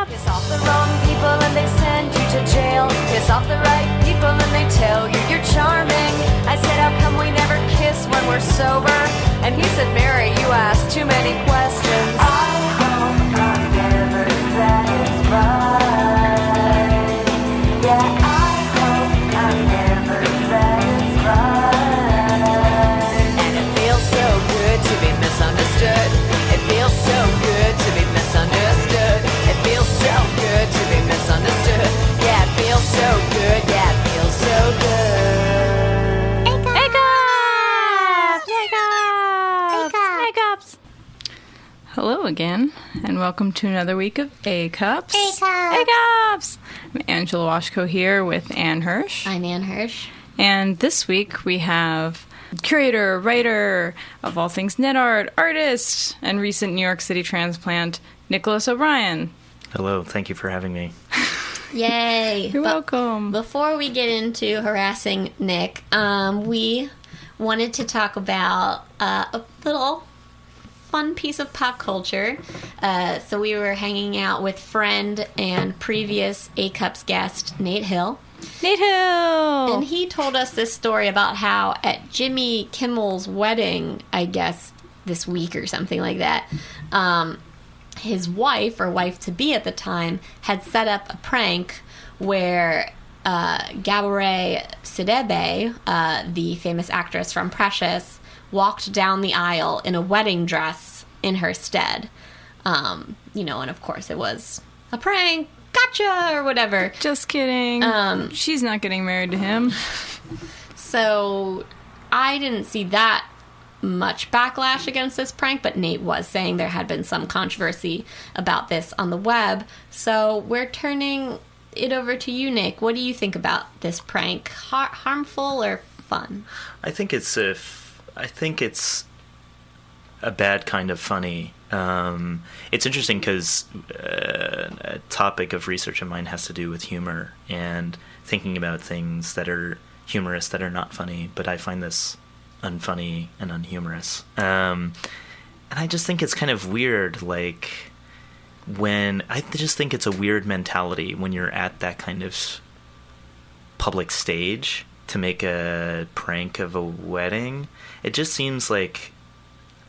Piss off the wrong people and they send you to jail. Piss off the right people and they tell you you're charming. I said, how come we never kiss when we're sober? And he said, Mary, you ask too many questions. I hope I'm never satisfied. Yeah, I hope I'm never satisfied. And it feels so good to be misunderstood. It feels so good to be misunderstood. It feels so good to be misunderstood. Yeah, it feels so good. Yeah, it feels so good. A-cups! Hello again, and welcome to another week of A-Cups. A-Cups! A-Cups! I'm Angela Washko here with Ann Hirsch. I'm Ann Hirsch. And this week we have curator, writer of all things net art, artist, and recent New York City transplant, Nicholas O'Brien. Hello, thank you for having me. Yay! You're welcome. Before we get into harassing Nick, we wanted to talk about a little fun piece of pop culture. So we were hanging out with friend and previous A-Cups guest, Nate Hill. Nate Hill! And he told us this story about how at Jimmy Kimmel's wedding, I guess this week or something like that, his wife, or wife-to-be at the time, had set up a prank where Gabourney Sidibe, the famous actress from Precious, walked down the aisle in a wedding dress in her stead. And of course it was a prank. Gotcha! Or whatever. Just kidding. She's not getting married to him. So I didn't see that much backlash against this prank, but Nate was saying there had been some controversy about this on the web. So we're turning it over to you, Nick. What do you think about this prank? Harmful or fun? I think it's a bad kind of funny. It's interesting because a topic of research of mine has to do with humor and thinking about things that are humorous that are not funny, but I find this unfunny and unhumorous. And I just think it's kind of weird, I just think it's a weird mentality when you're at that kind of public stage to make a prank of a wedding. It just seems like,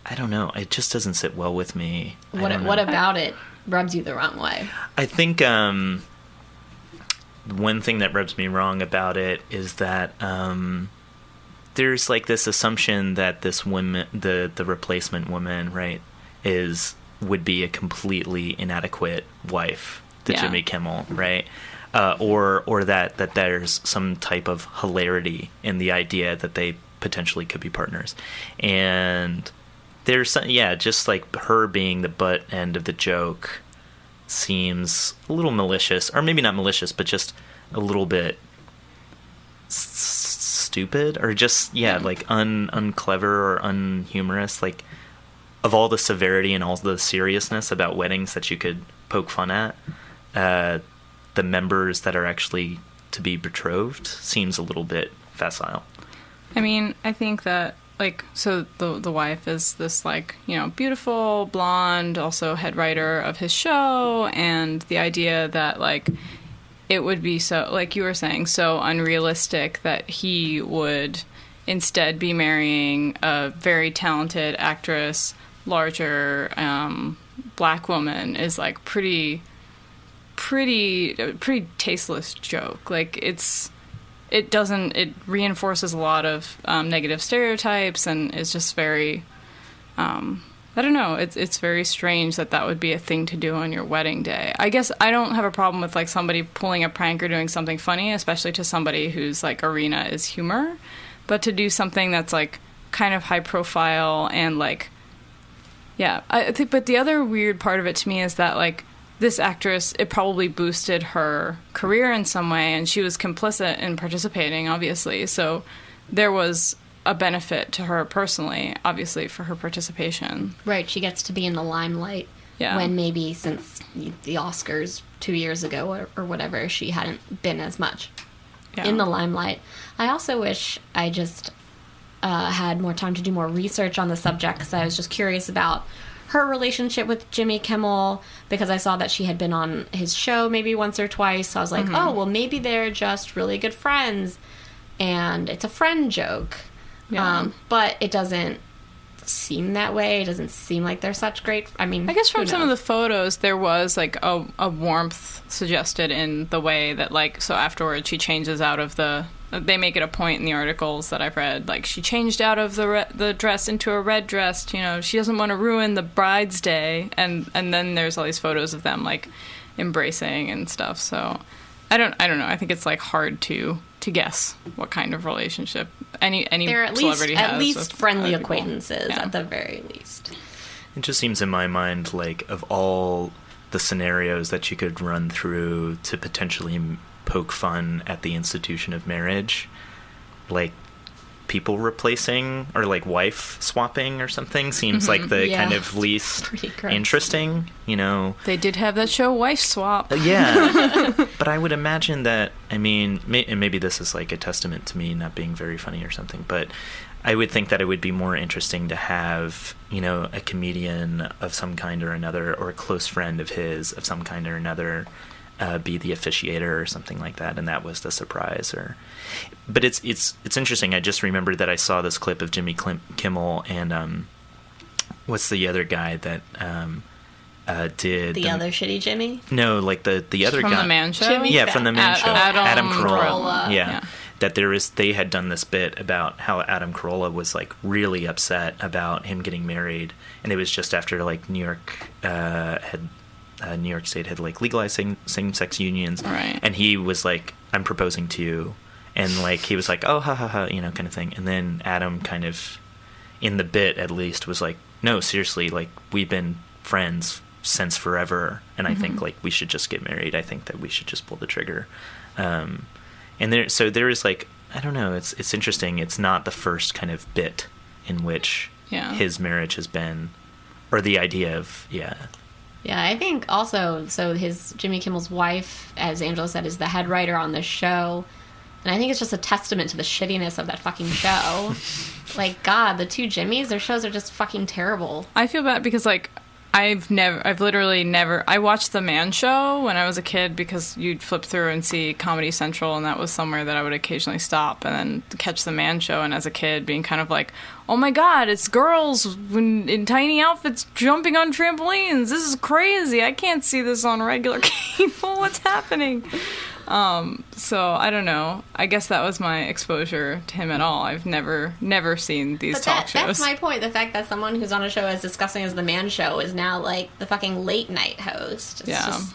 I don't know, it just doesn't sit well with me. What about it rubs you the wrong way? I think one thing that rubs me wrong about it is that there's this assumption that this woman, the replacement woman, right, would be a completely inadequate wife to Jimmy Kimmel, right? Or that there's some type of hilarity in the idea that they potentially could be partners. And there's some, just her being the butt end of the joke seems a little malicious, or maybe not malicious, but just a little bit stupid, or just unclever or unhumorous. Of all the severity and all the seriousness about weddings that you could poke fun at, the members that are actually to be betrothed seems a little bit facile. I mean, I think that, so the wife is this, beautiful, blonde, also head writer of his show, and the idea that, it would be so, like you were saying, so unrealistic that he would instead be marrying a very talented actress, larger, black woman is, pretty tasteless joke. It reinforces a lot of negative stereotypes, and is just very, I don't know, it's very strange that would be a thing to do on your wedding day. I guess I don't have a problem with somebody pulling a prank or doing something funny, especially to somebody whose arena is humor, but to do something that's kind of high profile and I think. But the other weird part of it to me is that this actress, it probably boosted her career in some way, and she was complicit in participating, obviously. So there was a benefit to her personally, obviously, for her participation. Right, she gets to be in the limelight when maybe since the Oscars 2 years ago or whatever, she hadn't been as much in the limelight. I also wish I just had more time to do more research on the subject because I was just curious about her relationship with Jimmy Kimmel because I saw that she had been on his show maybe once or twice. So I was like, oh, well, maybe they're just really good friends and it's a friend joke. Yeah. But it doesn't seem that way. It doesn't seem like they're such great. I mean, I guess from who some of the knows? photos, there was like a warmth suggested in the way that, like, so afterwards she changes out of the. They make it a point in the articles that I've read, like she changed out of the dress into a red dress. You know, she doesn't want to ruin the bride's day, and then there's all these photos of them like embracing and stuff. So I don't know. I think it's like hard to guess what kind of relationship any They're at celebrity has. least with friendly other people. acquaintances Yeah. at the very least. It just seems in my mind like of all the scenarios that you could run through to potentially poke fun at the institution of marriage, like people replacing or like wife swapping or something seems like the Yeah. kind of least Pretty gross. interesting, you know. They did have that show Wife Swap. Yeah. But I would imagine that, I mean, and maybe this is like a testament to me not being very funny or something, but I would think that it would be more interesting to have, you know, a comedian of some kind or another, or a close friend of his of some kind or another, be the officiator or something like that, and that was the surprise. But it's interesting. I just remembered that I saw this clip of Jimmy Kimmel and what's the other guy that did The other shitty Jimmy? No, like the other From guy the Man Show? Jimmy Yeah, from the Man Show. Adam Carolla. Carolla. Yeah. Yeah. That they had done this bit about how Adam Carolla was like really upset about him getting married, and it was just after like New York State had like legalized same-sex unions, Right. and he was like, "I'm proposing to you," and like he was like, "Oh, ha ha ha," you know, kind of thing, and then Adam kind of, in the bit at least, was like, "No, seriously, like we've been friends since forever, and I think like we should just get married. I think that we should just pull the trigger." And there is like, I don't know, it's interesting. It's not the first kind of bit in which his marriage has been, or the idea of Yeah, I think also, so Jimmy Kimmel's wife, as Angela said, is the head writer on the show. And I think it's just a testament to the shittiness of that fucking show. Like, God, the two Jimmys, their shows are just fucking terrible. I feel bad because, like, I've literally never... I watched The Man Show when I was a kid because you'd flip through and see Comedy Central, and that was somewhere that I would occasionally stop and then catch The Man Show, and as a kid being kind of like, oh my God, it's girls in tiny outfits jumping on trampolines. This is crazy. I can't see this on regular cable. What's happening? So I don't know. I guess that was my exposure to him at all. I've never seen these But talk shows. that's my point. The fact that someone who's on a show as disgusting as The Man Show is now, like, the fucking late night host. It's Yeah. just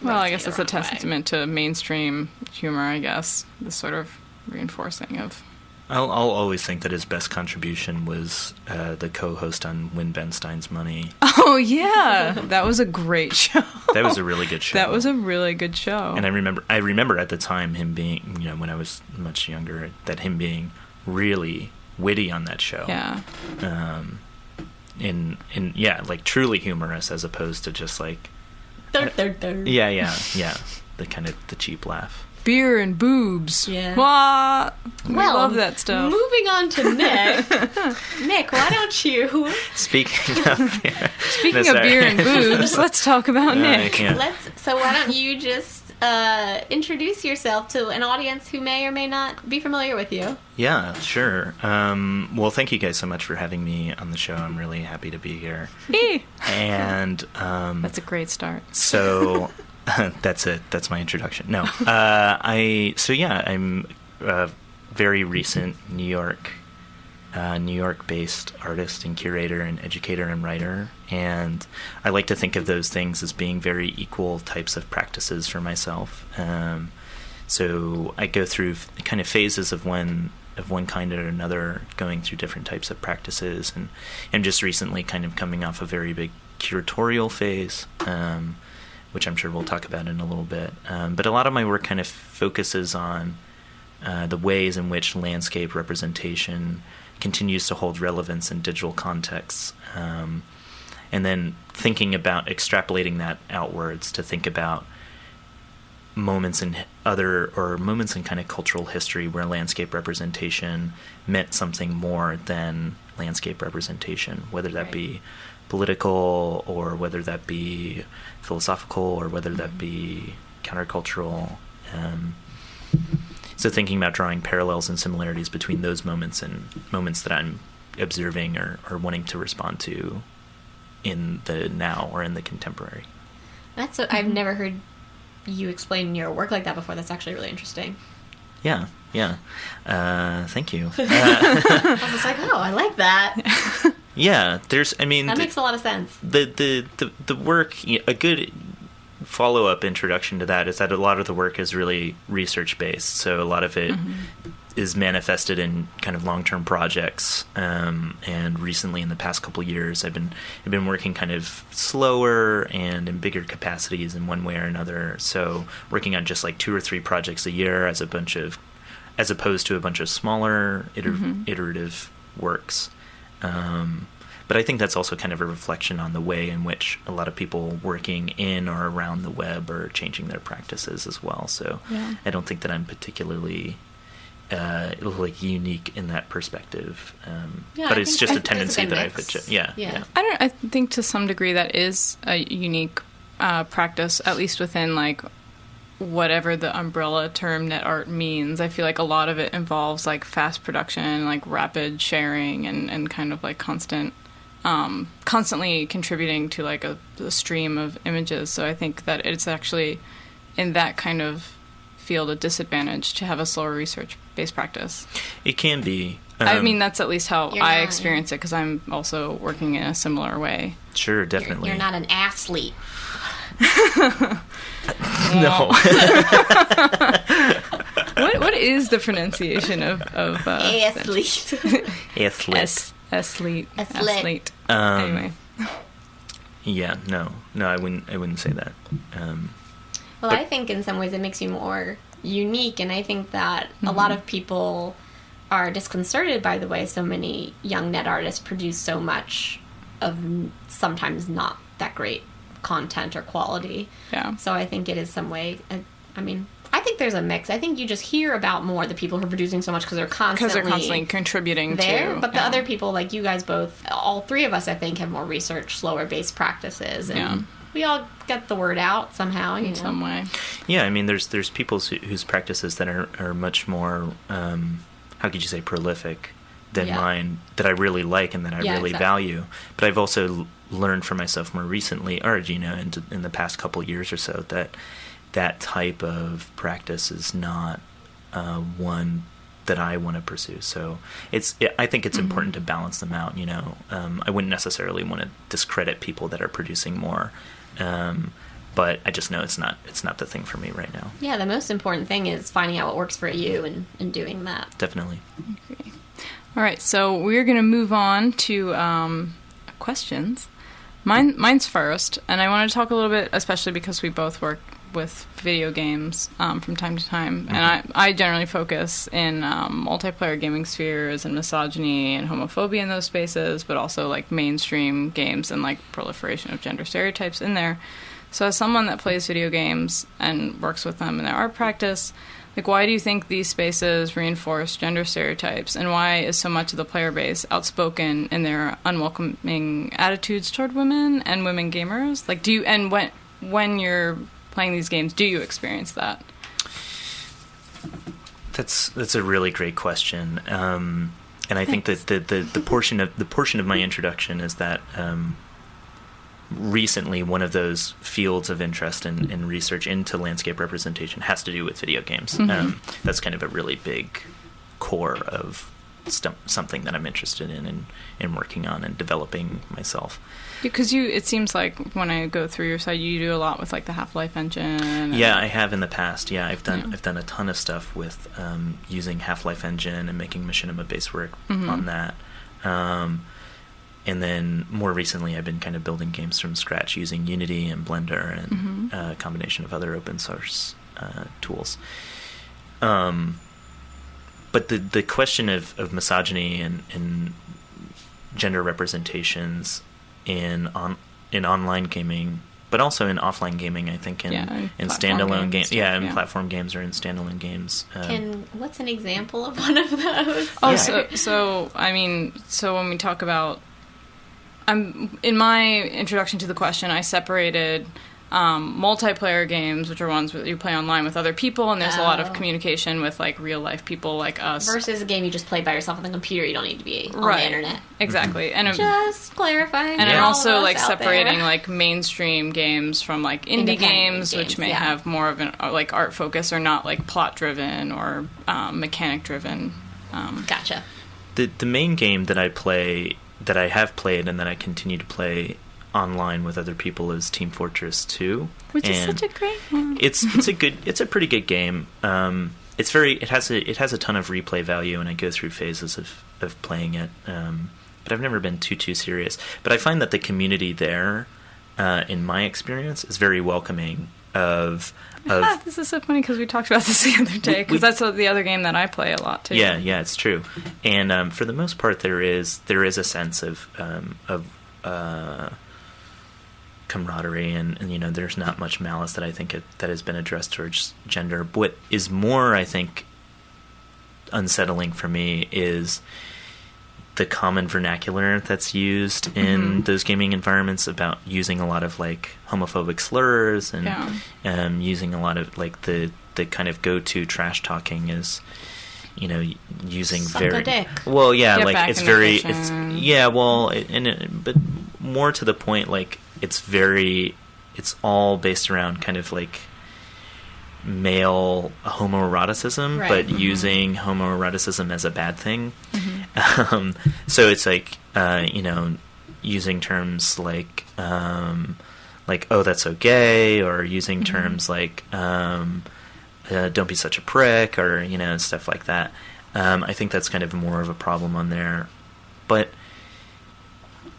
Well, I rubs guess me it's the a wrong way. testament to mainstream humor, I guess. This sort of reinforcing of... I'll always think that his best contribution was the co-host on Win Ben Stein's Money. Oh, yeah! That was a great show. That was a really good show. That was a really good show. And I remember at the time him being, you know, when I was much younger, that him being really witty on that show. Yeah. And yeah, like truly humorous as opposed to just like Dur, dur, dur. yeah, the kind of the cheap laugh. Beer and boobs. Yeah. Wah! We Well, love that stuff. Moving on to Nick. Nick, why don't you... Speaking of beer, Speaking of beer and boobs, let's talk about Nick. Yeah. So why don't you just introduce yourself to an audience who may or may not be familiar with you? Yeah, sure. Well, thank you guys so much for having me on the show. I'm really happy to be here. Eee. And That's a great start. so that's it. That's my introduction. No, I'm a very recent New York-based artist and curator and educator and writer, and I like to think of those things as being very equal types of practices for myself. So I go through kind of phases of one kind or another, going through different types of practices, and I'm just recently kind of coming off a very big curatorial phase, which I'm sure we'll talk about in a little bit. But a lot of my work kind of focuses on the ways in which landscape representation continues to hold relevance in digital contexts, and then thinking about extrapolating that outwards to think about moments in moments in kind of cultural history where landscape representation meant something more than landscape representation, whether that be political or whether that be philosophical or whether that be countercultural. So thinking about drawing parallels and similarities between those moments and moments that I'm observing or wanting to respond to in the now or in the contemporary. I've never heard you explain your work like that before. That's actually really interesting. Yeah. Thank you. I was just like, oh, I like that. Yeah, that makes a lot of sense. The work, a good follow-up introduction to that is that a lot of the work is really research-based. So a lot of it is manifested in kind of long-term projects. And recently, in the past couple of years, I've been working kind of slower and in bigger capacities in one way or another. So working on just like 2 or 3 projects a year as opposed to a bunch of smaller iterative works. But I think that's also kind of a reflection on the way in which a lot of people working in or around the web are changing their practices as well. So I don't think that I'm particularly unique in that perspective. But it's just a tendency that I've... I think to some degree that is a unique practice, at least within like whatever the umbrella term net art means. I feel like a lot of it involves like fast production, like rapid sharing and kind of like constantly contributing to like a stream of images. So I think that it's actually in that kind of field a disadvantage to have a slower research-based practice. It can be. I mean, that's at least how I experience it, because I'm also working in a similar way. Sure, definitely. You're not an athlete. No. What is the pronunciation of athlete? Athlete. Anyway. Yeah, no, I wouldn't say that. Well, I think in some ways it makes you more unique, and I think that a lot of people are disconcerted by the way so many young net artists produce so much of sometimes not that great content or quality. Yeah. So I think it is some way, I think there's a mix. I think you just hear about more the people who are producing so much because they're constantly contributing there. to. But the other people, like you guys both, all 3 of us, I think, have more research, slower based practices, and we all get the word out somehow, in some way. Yeah, I mean, there's people whose practices that are much more, how could you say, prolific than mine, that I really like and that I really value. But I've also learned for myself more recently, or in the past couple of years or so, that type of practice is not one that I want to pursue. So I think it's important to balance them out. I wouldn't necessarily want to discredit people that are producing more, but I just know it's not the thing for me right now. Yeah, the most important thing is finding out what works for you and doing that. Definitely. Okay. All right, so we're going to move on to questions. Mine's first, and I want to talk a little bit, especially because we both work with video games from time to time, and I generally focus in multiplayer gaming spheres and misogyny and homophobia in those spaces, but also like mainstream games and like proliferation of gender stereotypes in there. So as someone that plays video games and works with them in their art practice, like, why do you think these spaces reinforce gender stereotypes, and why is so much of the player base outspoken in their unwelcoming attitudes toward women and women gamers? Like, when you're playing these games, do you experience that? That's a really great question, and I think that the portion of my introduction is that recently one of those fields of interest and research into landscape representation has to do with video games. That's kind of a really big core of something that I'm interested in working on and developing myself. Because it seems like when I go through your site, you do a lot with like the Half-Life engine. Yeah, I have in the past. Yeah, I've done a ton of stuff with using Half-Life engine and making machinima-based work on that. And then more recently, I've been kind of building games from scratch using Unity and Blender and a combination of other open source tools. But the question of misogyny and gender representations in online gaming but also in offline gaming, I think in standalone games. Yeah, in platform games or in standalone games. What's an example of one of those? Oh, so when we talk about, in my introduction to the question, I separated multiplayer games, which are ones that you play online with other people, and there's a lot of communication with like real life people like us. Versus a game you just play by yourself on the computer. You don't need to be on the internet. Exactly. And just clarifying. And I'm also like separating like mainstream games from like indie games, which may have more of an like art focus or not like plot driven or mechanic driven. Gotcha. The main game that I play, that I have played, and that I continue to play online with other people is Team Fortress 2, which is such a great one. It's a pretty good game. It has a ton of replay value, and I go through phases of playing it. But I've never been too serious. But I find that the community there, in my experience, is very welcoming. This is so funny because we talked about this the other day, because that's the other game that I play a lot too. Yeah, it's true. And for the most part, there is a sense of camaraderie, and there's not much malice that I think that has been addressed towards gender. What is more, I think, unsettling for me is the common vernacular that's used in those gaming environments, about using a lot of like homophobic slurs and using a lot of like the kind of go-to trash talking is, using Suck very a dick. Well, yeah, Get like back it's in the very kitchen. it's yeah, well, but more to the point, like it's all based around kind of like male homoeroticism, but using homoeroticism as a bad thing. So it's like using terms like oh, that's so gay, or using terms like don't be such a prick, or stuff like that. I think that's kind of more of a problem on there, but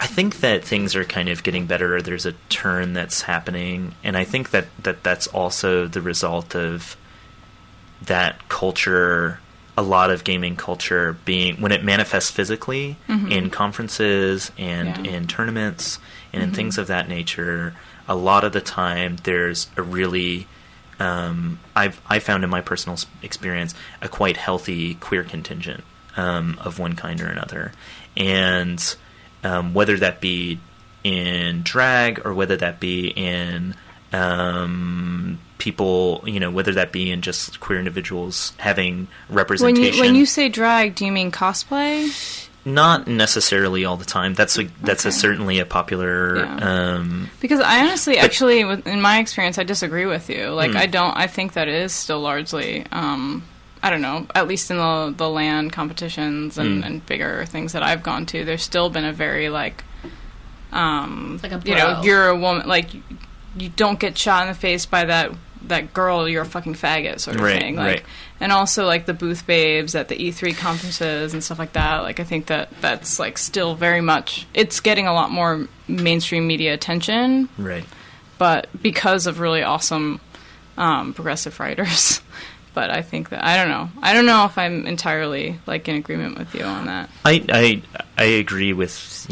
I think that things are kind of getting better. There's a turn that's happening, and I think that's also the result of that culture, a lot of gaming culture being, when it manifests physically in conferences and in tournaments and in things of that nature, a lot of the time there's a really, I found in my personal experience, a quite healthy queer contingent of one kind or another. And whether that be in drag, or whether that be in people, whether that be in just queer individuals having representation. When you say drag, do you mean cosplay? Not necessarily all the time. That's certainly a popular. Because I honestly, actually, in my experience, I disagree with you. Like, I think that it is still largely. I don't know, at least in the LAN competitions and bigger things that I've gone to, there's still been a very, like a bro. You're a woman, like, you don't get shot in the face by that girl, you're a fucking faggot sort of thing. Like, right. And also, like, the booth babes at the E3 conferences and stuff like that. Like, I think that's, like, still very much, it's getting a lot more mainstream media attention. Right. But because of really awesome progressive writers. But I think that I don't know if I'm entirely like in agreement with you on that. I agree with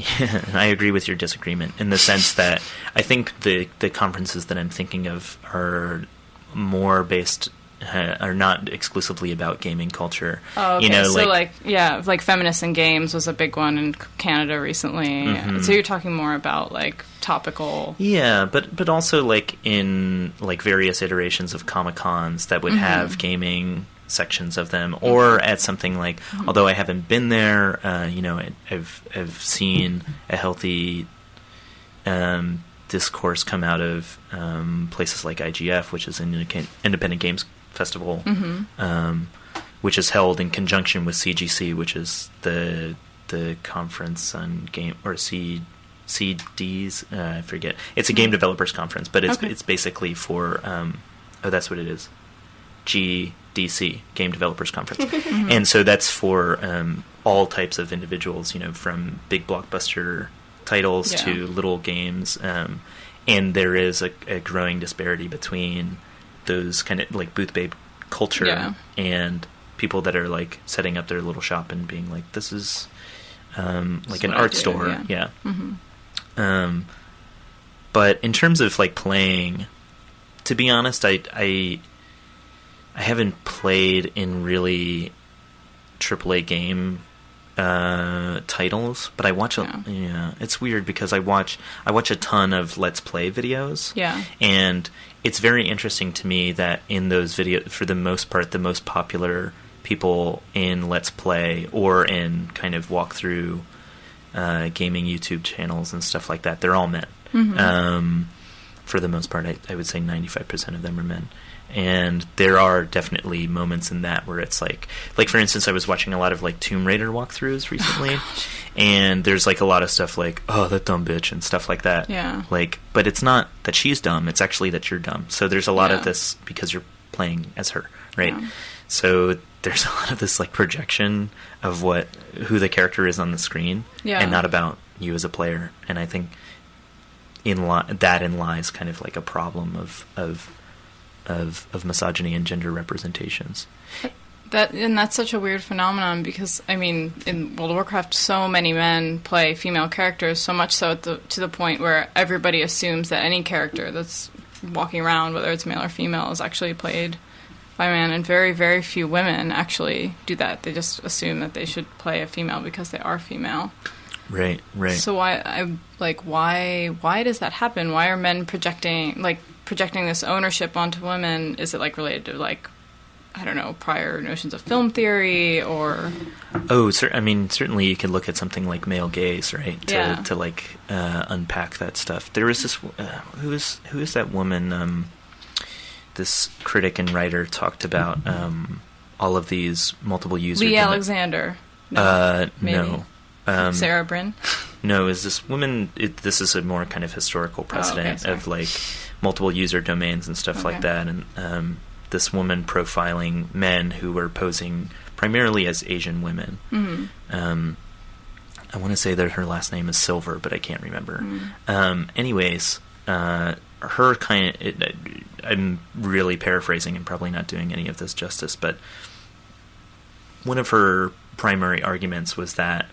your disagreement, in the sense that I think the conferences that I'm thinking of are more based, are not exclusively about gaming culture. Oh, okay. So like Feminists in Games was a big one in Canada recently. So you're talking more about like topical. Yeah, but also like in like various iterations of Comic-Cons that would have gaming sections of them, or at something like, although I haven't been there, I've seen a healthy discourse come out of places like IGF, which is an independent games festival, which is held in conjunction with CGC, which is the conference on game, or CDs, I forget. It's a game developers conference, but it's basically for that's what it is. GDC, Game Developers Conference. And so that's for all types of individuals, from big blockbuster titles to little games, and there is a growing disparity between those kind of like booth babe culture and people that are like setting up their little shop and being like, this is like an art store. But But in terms of like playing, to be honest, I haven't played in really AAA game titles, but I watch it's weird because I watch a ton of Let's Play videos. Yeah. And it's very interesting to me that in those videos, for the most part, the most popular people in Let's Play or in kind of walkthrough gaming YouTube channels and stuff like that, they're all men. Mm-hmm. For the most part, I would say 95% of them are men. And there are definitely moments in that where it's like for instance, I was watching a lot of like Tomb Raider walkthroughs recently, and there's like a lot of stuff like, oh, that dumb bitch and stuff like that. Yeah. Like, but it's not that she's dumb; it's actually that you're dumb. So there's a lot of this because you're playing as her, right? Yeah. So there's a lot of this like projection of who the character is on the screen, and not about you as a player. And I think that lies kind of like a problem of misogyny and gender representations. That's such a weird phenomenon because, I mean, in World of Warcraft, so many men play female characters, so much so to the point where everybody assumes that any character that's walking around, whether it's male or female, is actually played by a man, and very, very few women actually do that. They just assume that they should play a female because they are female. Right. So why does that happen? Why are men projecting this ownership onto women? Is it like related to like, I don't know, prior notions of film theory or? Oh, I mean, certainly you could look at something like male gaze, right? To like unpack that stuff. There was this who is that woman? This critic and writer talked about all of these multiple user. Lee Alexander. No, maybe. No. Sarah Bryn? No, is this woman... this is a more kind of historical precedent of, like, multiple user domains and stuff like that, and this woman profiling men who were posing primarily as Asian women. Mm-hmm. I want to say that her last name is Silver, but I can't remember. Anyways, her kind of... I'm really paraphrasing and probably not doing any of this justice, but one of her primary arguments was that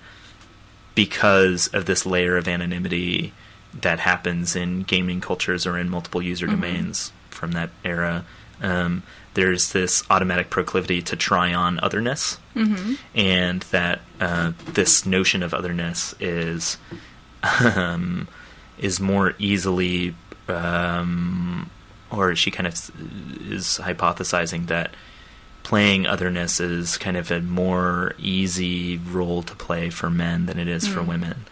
because of this layer of anonymity that happens in gaming cultures or in multiple user domains from that era, there's this automatic proclivity to try on otherness, and that this notion of otherness is more easily, or she kind of is hypothesizing that playing otherness is kind of a more easy role to play for men than it is for women,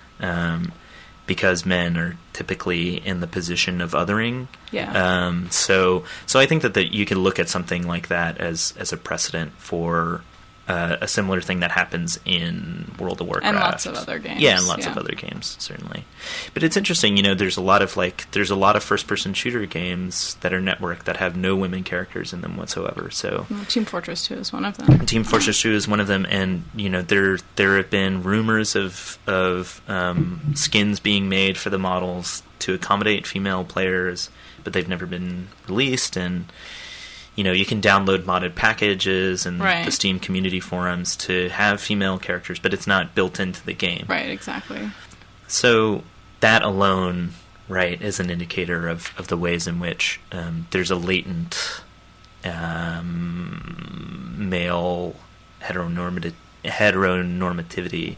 because men are typically in the position of othering. Yeah. So I think that you could look at something like that as a precedent for a similar thing that happens in World of Warcraft and lots of other games. Yeah, and lots of other games, certainly. But it's interesting, there's a lot of first-person shooter games that are networked that have no women characters in them whatsoever. So Team Fortress 2 is one of them. Team Fortress 2 is one of them, and there have been rumors of skins being made for the models to accommodate female players, but they've never been released. And you can download modded packages and the Steam community forums to have female characters, but it's not built into the game. Right, exactly. So that alone, is an indicator of the ways in which there's a latent male heteronormativity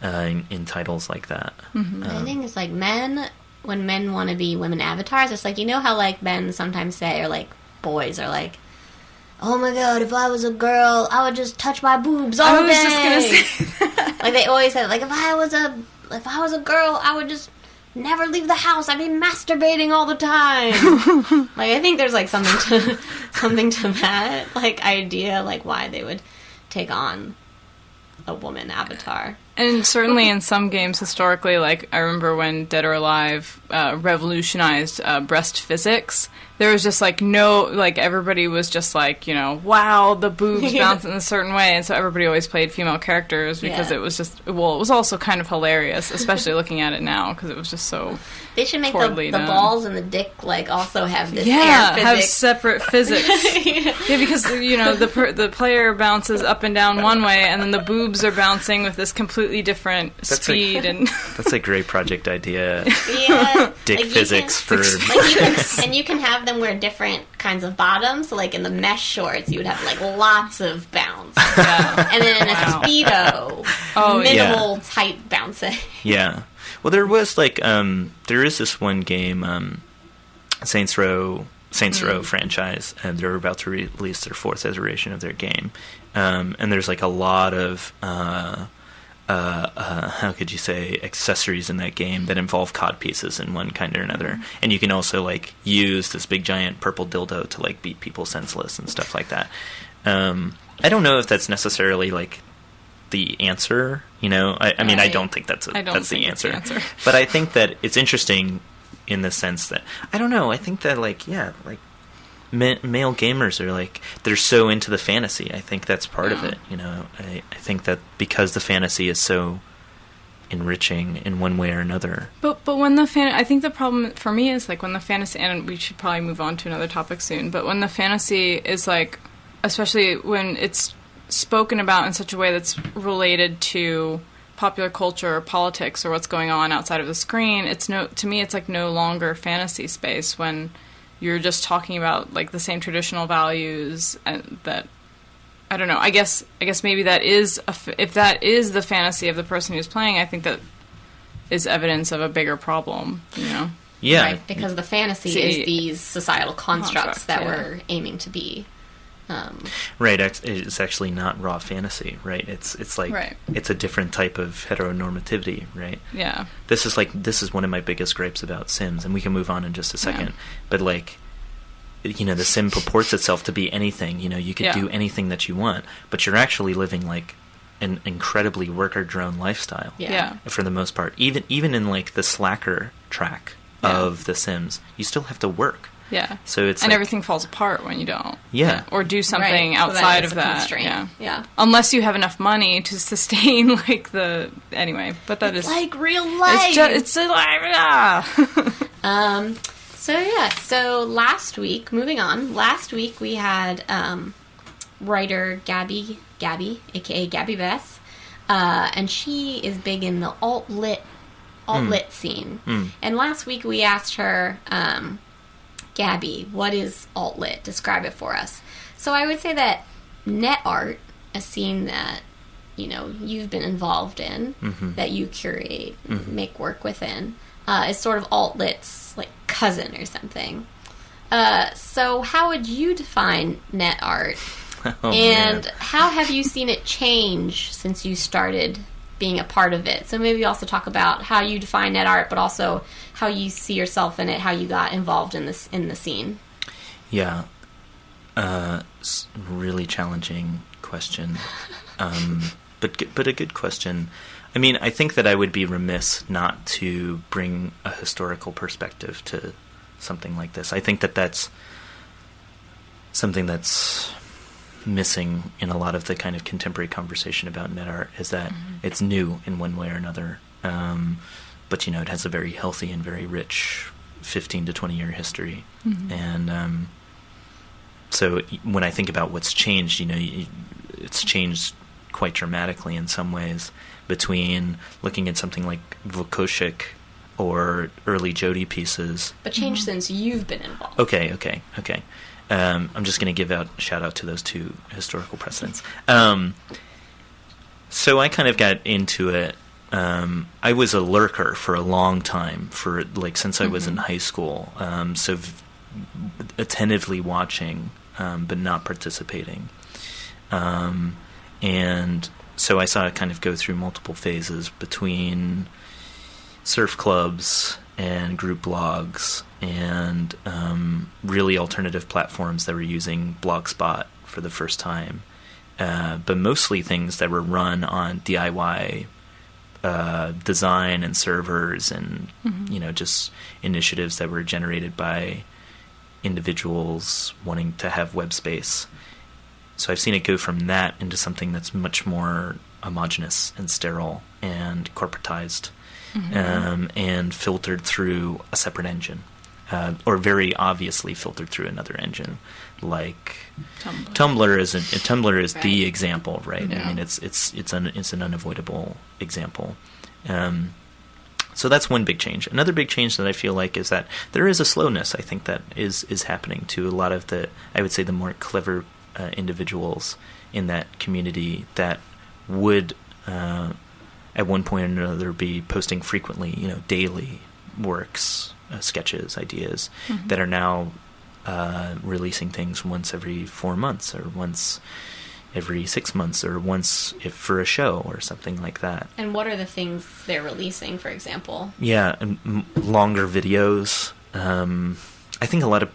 in titles like that. I think it's like when men want to be women avatars, it's like, how like men sometimes say, or like boys are like, oh my god, if I was a girl, I would just touch my boobs all day. I was just gonna say that. Like they always said, like if I was a girl, I would just never leave the house. I'd be masturbating all the time. Like I think there's like something to that like idea, like why they would take on a woman avatar. And certainly in some games historically, like I remember when Dead or Alive revolutionized breast physics, there was just like everybody was just like, wow, the boobs bounce in a certain way, and so everybody always played female characters because it was just, it was also kind of hilarious, especially looking at it now, because it was just so they should make the balls and the dick like also have this have separate physics. Because the player bounces up and down one way, and then the boobs are bouncing with this completely completely different speed and That's a great project idea. Yeah. Dick Like, you physics can- for... and you can have them wear different kinds of bottoms. So, like, in the mesh shorts, you would have, like, lots of bounce. yeah. And then in a Wow. Speedo, minimal yeah. tight bouncing. Yeah. Well, there was, like, there is this one game, Saints Row franchise, and they're about to release their 4th iteration of their game. And there's, like, a lot of, how could you say, accessories in that game that involve cod pieces in one kind or another. And you can also, like, use this big giant purple dildo to, like, beat people senseless and stuff like that. I don't know if that's necessarily, like, the answer, you know? I mean, I don't think that's the answer. But I think that it's interesting in the sense that, I don't know, I think that, like, yeah, like, male gamers are, like, they're so into the fantasy. I think that's part of it, you know? I think that because the fantasy is so enriching in one way or another. But when the I think the problem for me is, like, when the fantasy, and we should probably move on to another topic soon, but when the fantasy is, like, especially when it's spoken about in such a way that's related to popular culture or politics or what's going on outside of the screen, to me it's like no longer fantasy space when you're just talking about, like, the same traditional values, and that, I don't know, I guess maybe that is if that is the fantasy of the person who's playing, I think that is evidence of a bigger problem, you know? Yeah. Right, because the fantasy is these societal constructs that we're aiming to be. Right, it's actually not raw fantasy, right? It's like, right. It's a different type of heteronormativity, right? Yeah. This is one of my biggest gripes about Sims, and we can move on in just a second. Yeah. But, like, you know, the Sim purports itself to be anything. You know, you could do anything that you want, but you're actually living, like, an incredibly worker drone lifestyle. Yeah. For the most part, even in, like, the slacker track of the Sims, you still have to work. Yeah. So it's and like, everything falls apart when you don't. Yeah. Or do something right. outside so of that. Constraint. Yeah. Unless you have enough money to sustain, like, the anyway. But that it's is like real life. It's like So last week, moving on. Last week we had writer Gabby, aka Gabby Bess, and she is big in the alt-lit scene. And last week we asked her, Gabby, what is alt-lit? Describe it for us. So I would say that net art, a scene that, you know, you've been involved in, that you curate, make work within, is sort of alt-lit's, like, cousin or something. So how would you define net art? And how have you seen it change since you started being a part of it? So maybe also talk about how you define net art, but also how you see yourself in it, how you got involved in the scene. Yeah. Really challenging question. But a good question. I mean, I think that I would be remiss not to bring a historical perspective to something like this. I think that that's something that's missing in a lot of the kind of contemporary conversation about net art, is that it's new in one way or another. But, you know, it has a very healthy and very rich 15 to 20 year history. And so when I think about what's changed, you know, it's changed quite dramatically in some ways between looking at something like Vukoshik or early Jodi pieces. But changed since you've been involved. Okay. I'm just going to give a shout out to those two historical precedents. So I kind of got into it. I was a lurker for a long time, for like since I was in high school. So attentively watching, but not participating. And so I saw it kind of go through multiple phases between surf clubs and group blogs and really alternative platforms that were using Blogspot for the first time, but mostly things that were run on DIY design and servers and you know, just initiatives that were generated by individuals wanting to have web space. So I've seen it go from that into something that's much more homogenous and sterile and corporatized, and filtered through a separate engine. or very obviously filtered through another engine, like Tumblr. Tumblr is Right. the example, right? Yeah. I mean, it's an unavoidable example. So that's one big change. Another big change that I feel like is that there is a slowness, I think, that is happening to a lot of the, I would say, the more clever individuals in that community that would, at one point or another, be posting frequently, daily works, sketches, ideas, that are now releasing things once every 4 months or once every 6 months or once for a show or something like that. And what are the things they're releasing, for example? Yeah, longer videos. I think a lot of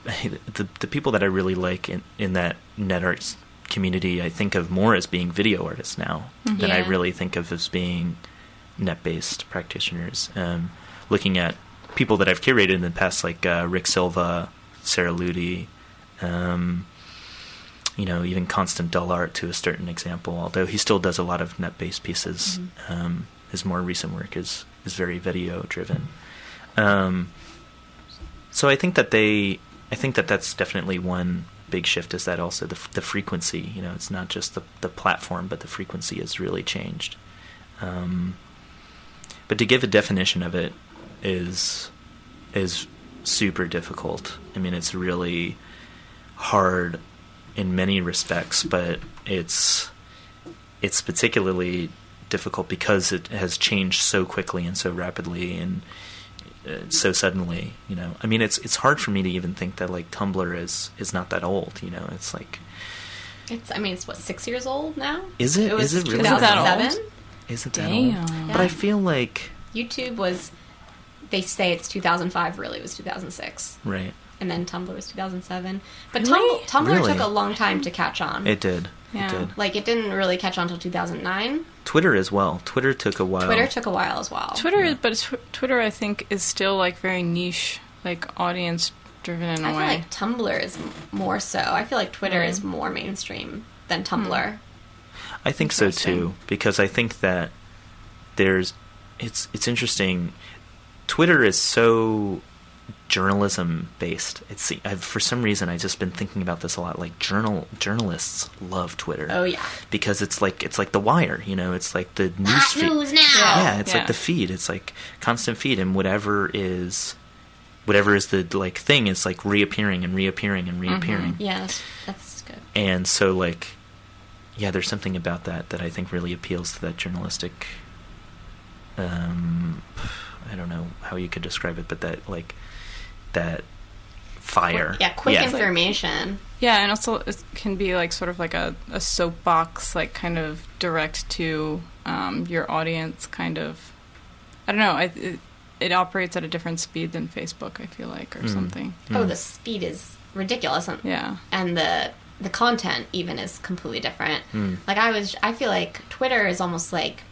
the people that I really like in that net arts community, I think of more as being video artists now than I Yeah. really think of as being net-based practitioners. Looking at people that I've curated in the past, like Rick Silva, Sarah Ludi, even Constant Dull Art to a certain example, although he still does a lot of net-based pieces. His more recent work is very video-driven. So I think that that's definitely one big shift, is that also the frequency. It's not just the platform, but the frequency has really changed. But to give a definition of it is super difficult. I mean, it's really hard in many respects, but it's particularly difficult because it has changed so quickly and so rapidly and so suddenly. I mean, it's hard for me to even think that like Tumblr is not that old. It's like It's what, 6 years old now? Is it? It was Is it really 2007. is it that Damn. old? But I feel like YouTube was, they say it's 2005, really it was 2006. right. And then Tumblr was 2007. But Really? Tumblr Really? took a long time to catch on. It did. Yeah. It did. Like, it didn't really catch on until 2009. Twitter as well. Twitter took a while. Twitter took a while as well. Twitter, I think, is still like very niche, like audience driven in I a feel way. like Tumblr is more so. I feel like Twitter is more mainstream than Tumblr. I think so Interesting. too, because I think that it's interesting. Twitter is so journalism based. For some reason I've just been thinking about this a lot. Like journalists love Twitter. Oh, yeah. Because it's like The Wire. It's like the news Hot feed. news now! Yeah, it's like the feed. It's like constant feed, and whatever is the like thing is like reappearing and reappearing and reappearing. Yeah, that's good. And so, like, yeah, there's something about that I think really appeals to that journalistic. I don't know how you could describe it, but that fire. Yeah, quick information. Yeah, and also it can be like sort of like a soapbox, like kind of direct to your audience, kind of. I don't know. It operates at a different speed than Facebook, I feel like, or something. Oh, the speed is ridiculous. Yeah. And the content even is completely different. Like I feel like Twitter is almost like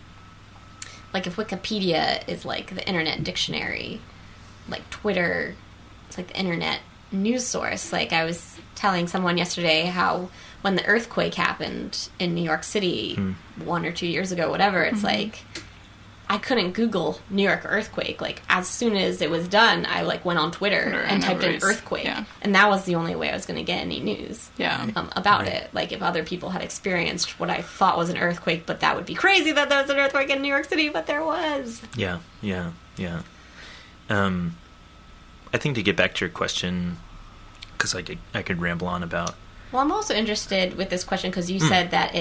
if Wikipedia is like the internet dictionary, like Twitter is like the internet news source. Like I was telling someone yesterday how when the earthquake happened in New York City 1 or 2 years ago, whatever, it's like I couldn't Google New York earthquake. Like as soon as it was done, I like went on Twitter and typed in earthquake, and that was the only way I was going to get any news about it. Like if other people had experienced what I thought was an earthquake, but that would be crazy that there was an earthquake in New York City, but there was. Yeah. I think to get back to your question, because I could ramble on about. Well, I'm also interested with this question because you said that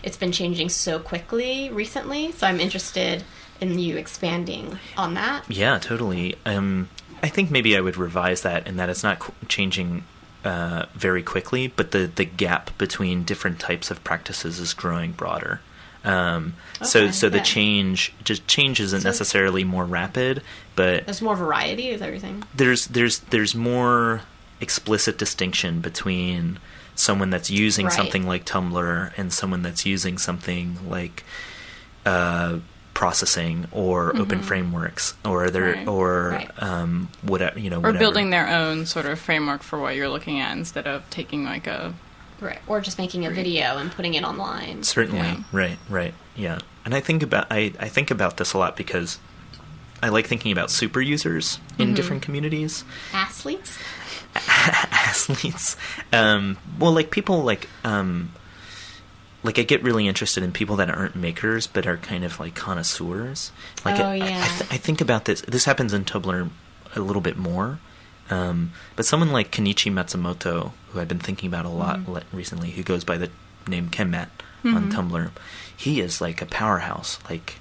it's been changing so quickly recently, so I'm interested in you expanding on that. Yeah, totally. I think maybe I would revise that in that it's not changing very quickly, but the gap between different types of practices is growing broader. So the change isn't necessarily more rapid, but there's more variety. Is everything? There's more explicit distinction between someone that's using something like Tumblr and someone that's using something like processing or open frameworks or whatever, or building their own sort of framework for what you're looking at instead of taking like a or just making a video and putting it online. Certainly, right, yeah. And I think about this a lot because like thinking about super users in different communities. Athletes? Athletes. Well, like people like I get really interested in people that aren't makers but are kind of like connoisseurs. Like I think about this. This happens in Tumblr a little bit more. But someone like Kenichi Matsumoto, who I've been thinking about a lot recently, who goes by the name Chemmat on Tumblr, he is like a powerhouse. Like,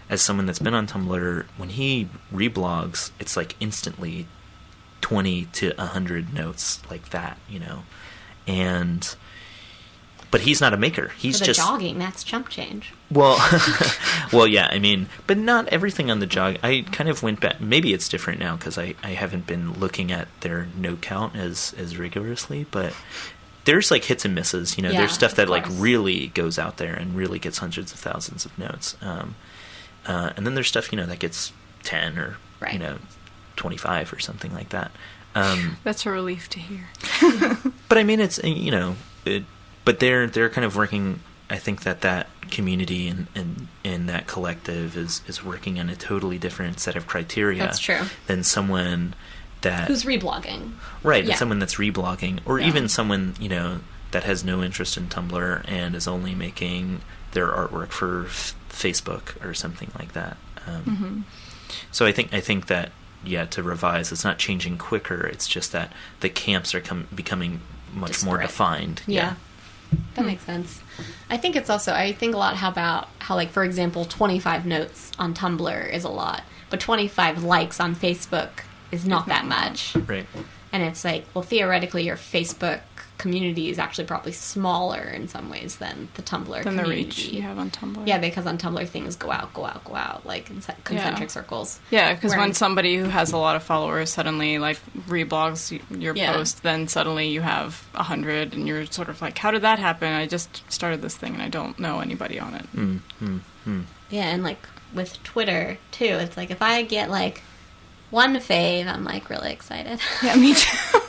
as someone that's been on Tumblr, when he reblogs, it's like instantly 20 to 100 notes like that, you know. But he's not a maker. He's For the just jogging. That's chump change. Well, yeah. I mean, but not everything on the jog. I kind of went back. Maybe it's different now because I haven't been looking at their note count as rigorously. But there's like hits and misses. You know, there's stuff that like really goes out there and really gets hundreds of thousands of notes. And then there's stuff, you know, that gets 10 or you know 25 or something like that. That's a relief to hear. But I mean, it's, you know. But they're kind of working. I think that community and that collective is working on a totally different set of criteria. That's true. Than someone who's reblogging, right? Yeah. Someone that's reblogging, or even someone, you know, that has no interest in Tumblr and is only making their artwork for Facebook or something like that. So I think that to revise, it's not changing quicker. It's just that the camps are becoming much more defined. Yeah. That makes sense. I think it's also, I think a lot about how, like, for example, 25 notes on Tumblr is a lot, but 25 likes on Facebook is not that much. Right. And it's like, well, theoretically, your Facebook community is actually probably smaller in some ways than the Tumblr community. Than the reach you have on Tumblr. Yeah, because on Tumblr things go out, like in concentric circles. Yeah, because when somebody who has a lot of followers suddenly like reblogs your post, then suddenly you have 100, and you're sort of like, how did that happen? I just started this thing and I don't know anybody on it. Yeah, and like with Twitter too, it's like if I get like one fave, I'm like really excited. Yeah, me too.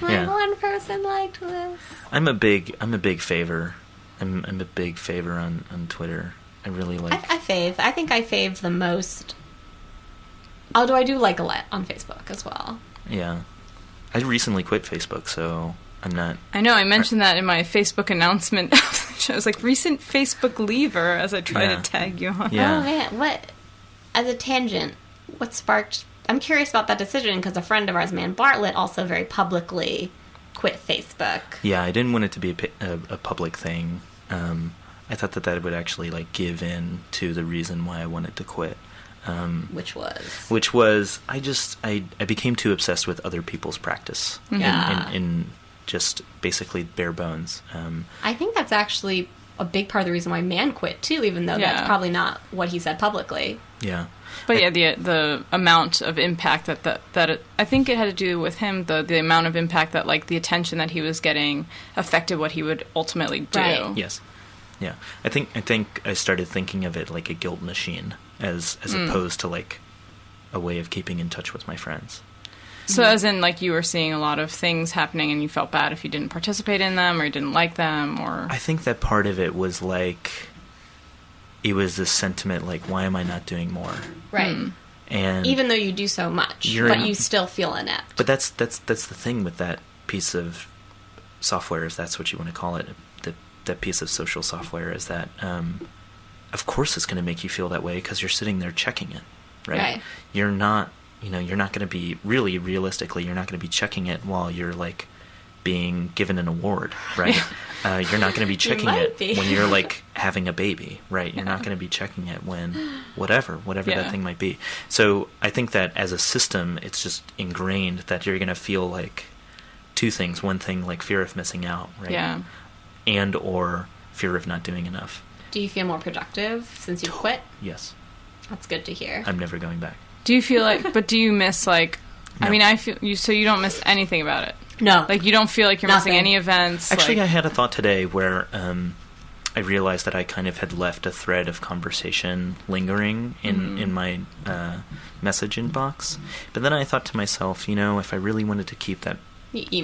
One person liked this. I'm a big favor. I'm a big favor on Twitter. I really like. I fave. I think I fave the most. Although I do like a lot on Facebook as well. Yeah, I recently quit Facebook, so I'm not. I know. I mentioned that in my Facebook announcement. I was like, recent Facebook leaver, as I try to tag you on. Yeah. Oh man, what? As a tangent, what sparked? I'm curious about that decision because a friend of ours, Man Bartlett, also very publicly quit Facebook. Yeah, I didn't want it to be a public thing. I thought that would actually like give in to the reason why I wanted to quit. Which was I became too obsessed with other people's practice. In just basically bare bones. I think that's actually a big part of the reason why Man quit too, even though that's probably not what he said publicly. Yeah. But the amount of impact that I think it had to do with him, the amount of impact that like the attention that he was getting affected what he would ultimately do. Right. Yes. Yeah. I think I started thinking of it like a guilt machine as opposed to like a way of keeping in touch with my friends. So as in like you were seeing a lot of things happening and you felt bad if you didn't participate in them or you didn't like them, or I think that part of it was like it was this sentiment like, why am I not doing more? Right. And even though you do so much, but you still feel inept. But that's the thing with that piece of software, if that's what you want to call it, that piece of social software, is that of course it's going to make you feel that way because you're sitting there checking it, right? You're not going to be realistically, you're not going to be checking it while you're like being given an award, right? You're not going to be checking it when you're like having a baby, right? You're not going to be checking it when whatever that thing might be. So I think that as a system, it's just ingrained that you're going to feel like two things. One thing, like fear of missing out, right? Yeah. And or fear of not doing enough. Do you feel more productive since you quit? Yes. That's good to hear. I'm never going back. Do you feel like, but do you miss like, No. I mean, I feel you, so you don't miss anything about it? No. Like you don't feel like you're missing any events? Actually, like... I had a thought today where I realized that I kind of had left a thread of conversation lingering in my message inbox. But then I thought to myself, if I really wanted to keep that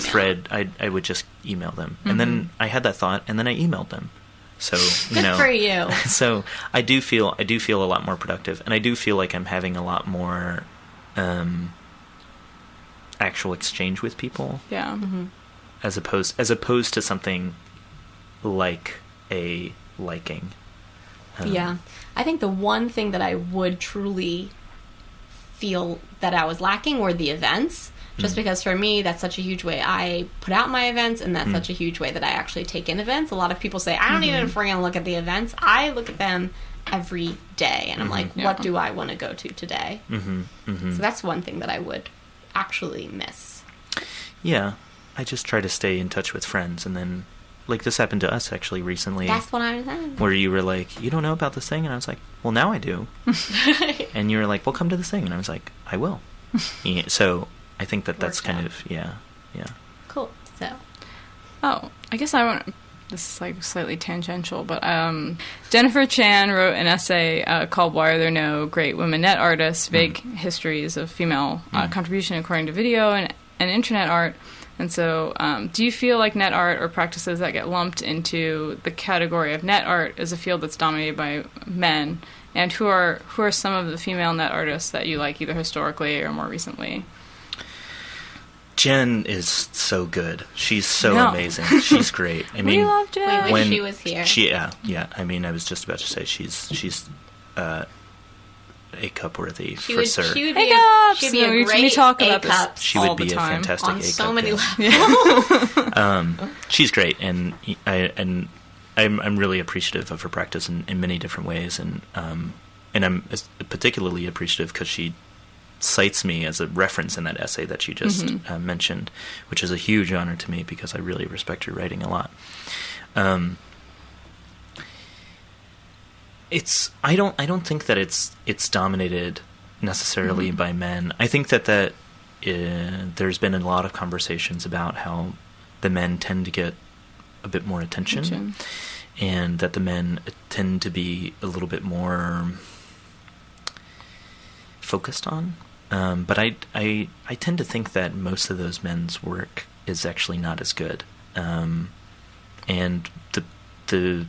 thread, I would just email them. And then I had that thought, and then I emailed them. So, Good for you. So I do feel a lot more productive, and I do feel like I'm having a lot more actual exchange with people. Yeah. Mm-hmm. As opposed to something like a liking. Yeah. I think the one thing that I would truly feel that I was lacking were the events. Just because for me, that's such a huge way I put out my events, and that's such a huge way that I actually take in events. A lot of people say, I don't even friggin' look at the events. I look at them every day, and I'm like, what do I want to go to today? So that's one thing that I would actually miss. Yeah. I just try to stay in touch with friends, and then, like, this happened to us, actually, recently. That's what I was saying. Where you were like, you don't know about this thing? And I was like, well, now I do. And you were like, well, come to this thing. And I was like, I will. Yeah, so I think that's kind of, yeah. Cool. So. Oh, I guess I want. This is like slightly tangential, but Jennifer Chan wrote an essay called "Why Are There No Great Women Net Artists? Vague Histories of Female Contribution According to Video and Internet Art." And so, do you feel like net art or practices that get lumped into the category of net art is a field that's dominated by men? And who are some of the female net artists that you like, either historically or more recently? Jen is so good. She's so amazing. She's great. I mean, we love Jen. We wish she was here. Yeah. I mean, I was just about to say she's A-cup worthy for sure. She would be a great we talk about A-cup. She would be a fantastic on A-cup so many guest. levels. She's great, and I'm really appreciative of her practice in many different ways, and I'm particularly appreciative because she cites me as a reference in that essay that you just mentioned, which is a huge honor to me because I really respect her writing a lot. I don't think that it's dominated necessarily by men. I think that there's been a lot of conversations about how the men tend to get a bit more attention. And that the men tend to be a little bit more focused on. But I tend to think that most of those men's work is actually not as good. And the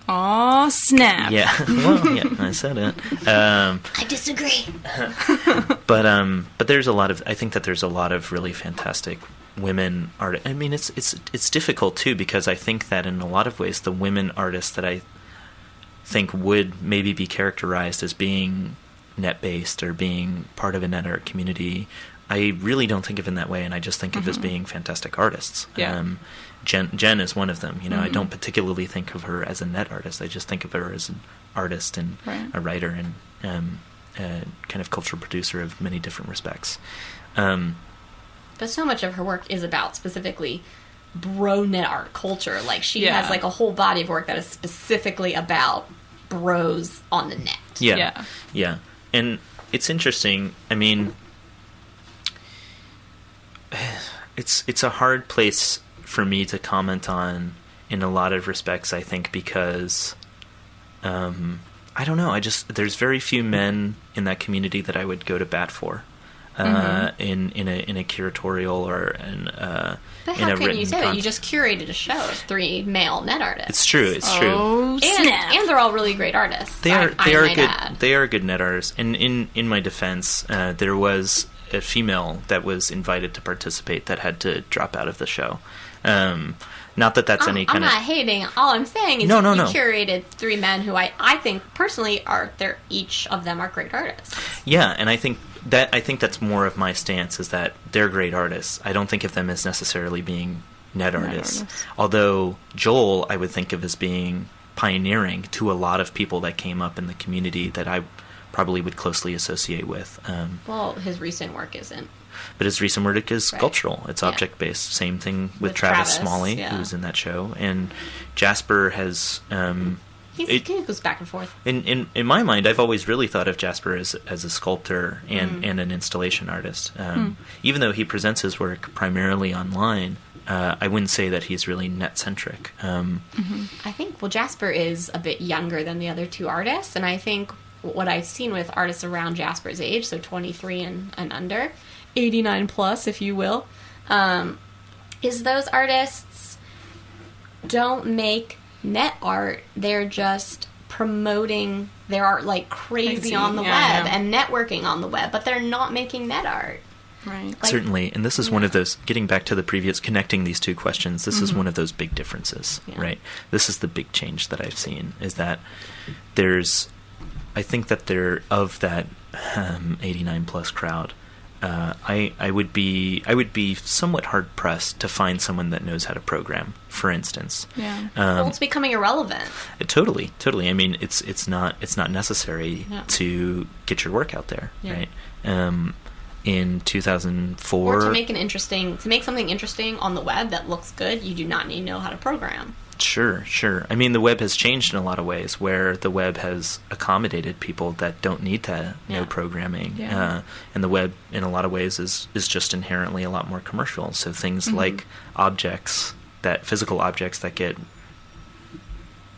Aw, snap. Yeah, well, yeah, I said it. I disagree. But there's a lot of, I think that there's a lot of really fantastic women artists. I mean, it's difficult too, because I think that in a lot of ways the women artists that I think would maybe be characterized as being net-based or being part of a net art community, I really don't think of in that way, and I just think of as being fantastic artists. Yeah. Jen is one of them. I don't particularly think of her as a net artist. I just think of her as an artist and a writer and a kind of cultural producer of many different respects. But so much of her work is about specifically bro net art culture. Like, she has like a whole body of work that is specifically about bros on the net. Yeah. And it's interesting. I mean, it's a hard place for me to comment on in a lot of respects, I think, because I don't know. There's very few men in that community that I would go to bat for. In a curatorial or in a But in how a can written you say that? content. You just curated a show of 3 male net artists. It's true. Oh, snap. And they're all really great artists. They are might good. add. They are good net artists. And in my defense, there was a female that was invited to participate that had to drop out of the show. Not that that's any kind I'm not hating. All I'm saying is No. you curated 3 men who I think personally each of them are great artists. Yeah, and I think that's more of my stance, is that they're great artists. I don't think of them as necessarily being net artists. Although Joel, I would think of as being pioneering to a lot of people that came up in the community that I probably would closely associate with. Well, his recent work isn't. But his recent work is Right. cultural. It's object-based. Same thing with Travis, Smalley, yeah. who was in that show. And Jasper has... He goes back and forth. In my mind, I've always really thought of Jasper as a sculptor and an installation artist. Even though he presents his work primarily online, I wouldn't say that he's really net-centric. I think, Jasper is a bit younger than the other 2 artists, and I think what I've seen with artists around Jasper's age, so 23 and under, 89 plus, if you will, is those artists don't make net art, they're just promoting their art like crazy on the web and networking on the web, but they're not making net art. Right. Like, certainly, and this is one of those, getting back to the previous, connecting these two questions, this is one of those big differences, right? This is the big change that I've seen, is that I think that there, of that 89 plus crowd, I would be somewhat hard pressed to find someone that knows how to program, for instance. Yeah. Well, it's becoming irrelevant. Totally. I mean, it's not necessary to get your work out there, right? In 2004, or to make something interesting on the web that looks good, you do not need to know how to program. Sure. I mean, the web has changed in a lot of ways, where the web has accommodated people that don't need to know programming. And the web, in a lot of ways, is just inherently a lot more commercial. So things like physical objects that get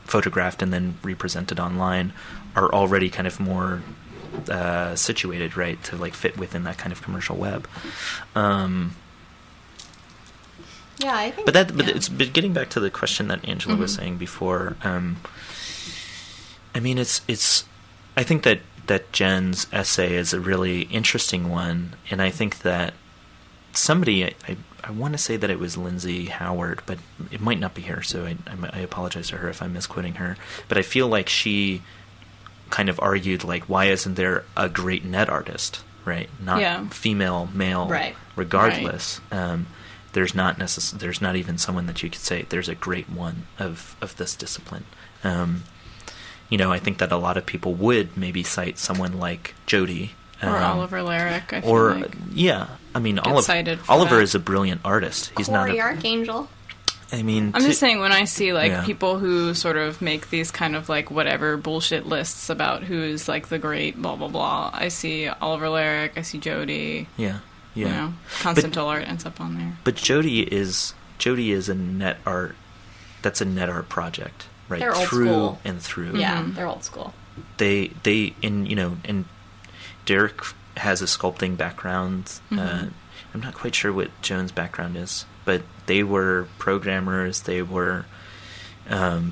photographed and then represented online are already kind of more situated, right, to like fit within that kind of commercial web. I think. But getting back to the question that Angela was saying before, I mean, it's. I think that Jen's essay is a really interesting one, and I think that somebody, I want to say that it was Lindsay Howard, but it might not be her, so I apologize to her if I'm misquoting her. But I feel like she kind of argued, like, why isn't there a great net artist, right? Not female, male, regardless. Right. There's not even someone that you could say there's a great one of this discipline. I think that a lot of people would maybe cite someone like Jody. Or Oliver Lyric, I feel like. Yeah. I mean, Oliver is a brilliant artist. He's Corey not Archangel. I mean, I'm just saying, when I see people who sort of make these kind of like whatever bullshit lists about who's like the great blah blah blah, I see Oliver Lyric, I see Jody. Yeah. Constant art ends up on there. But Jody is a net art. That's a net art project, right? They're old through school. And through. Yeah, they're old school. And Derek has a sculpting background. I'm not quite sure what Joan's background is, but they were programmers. They were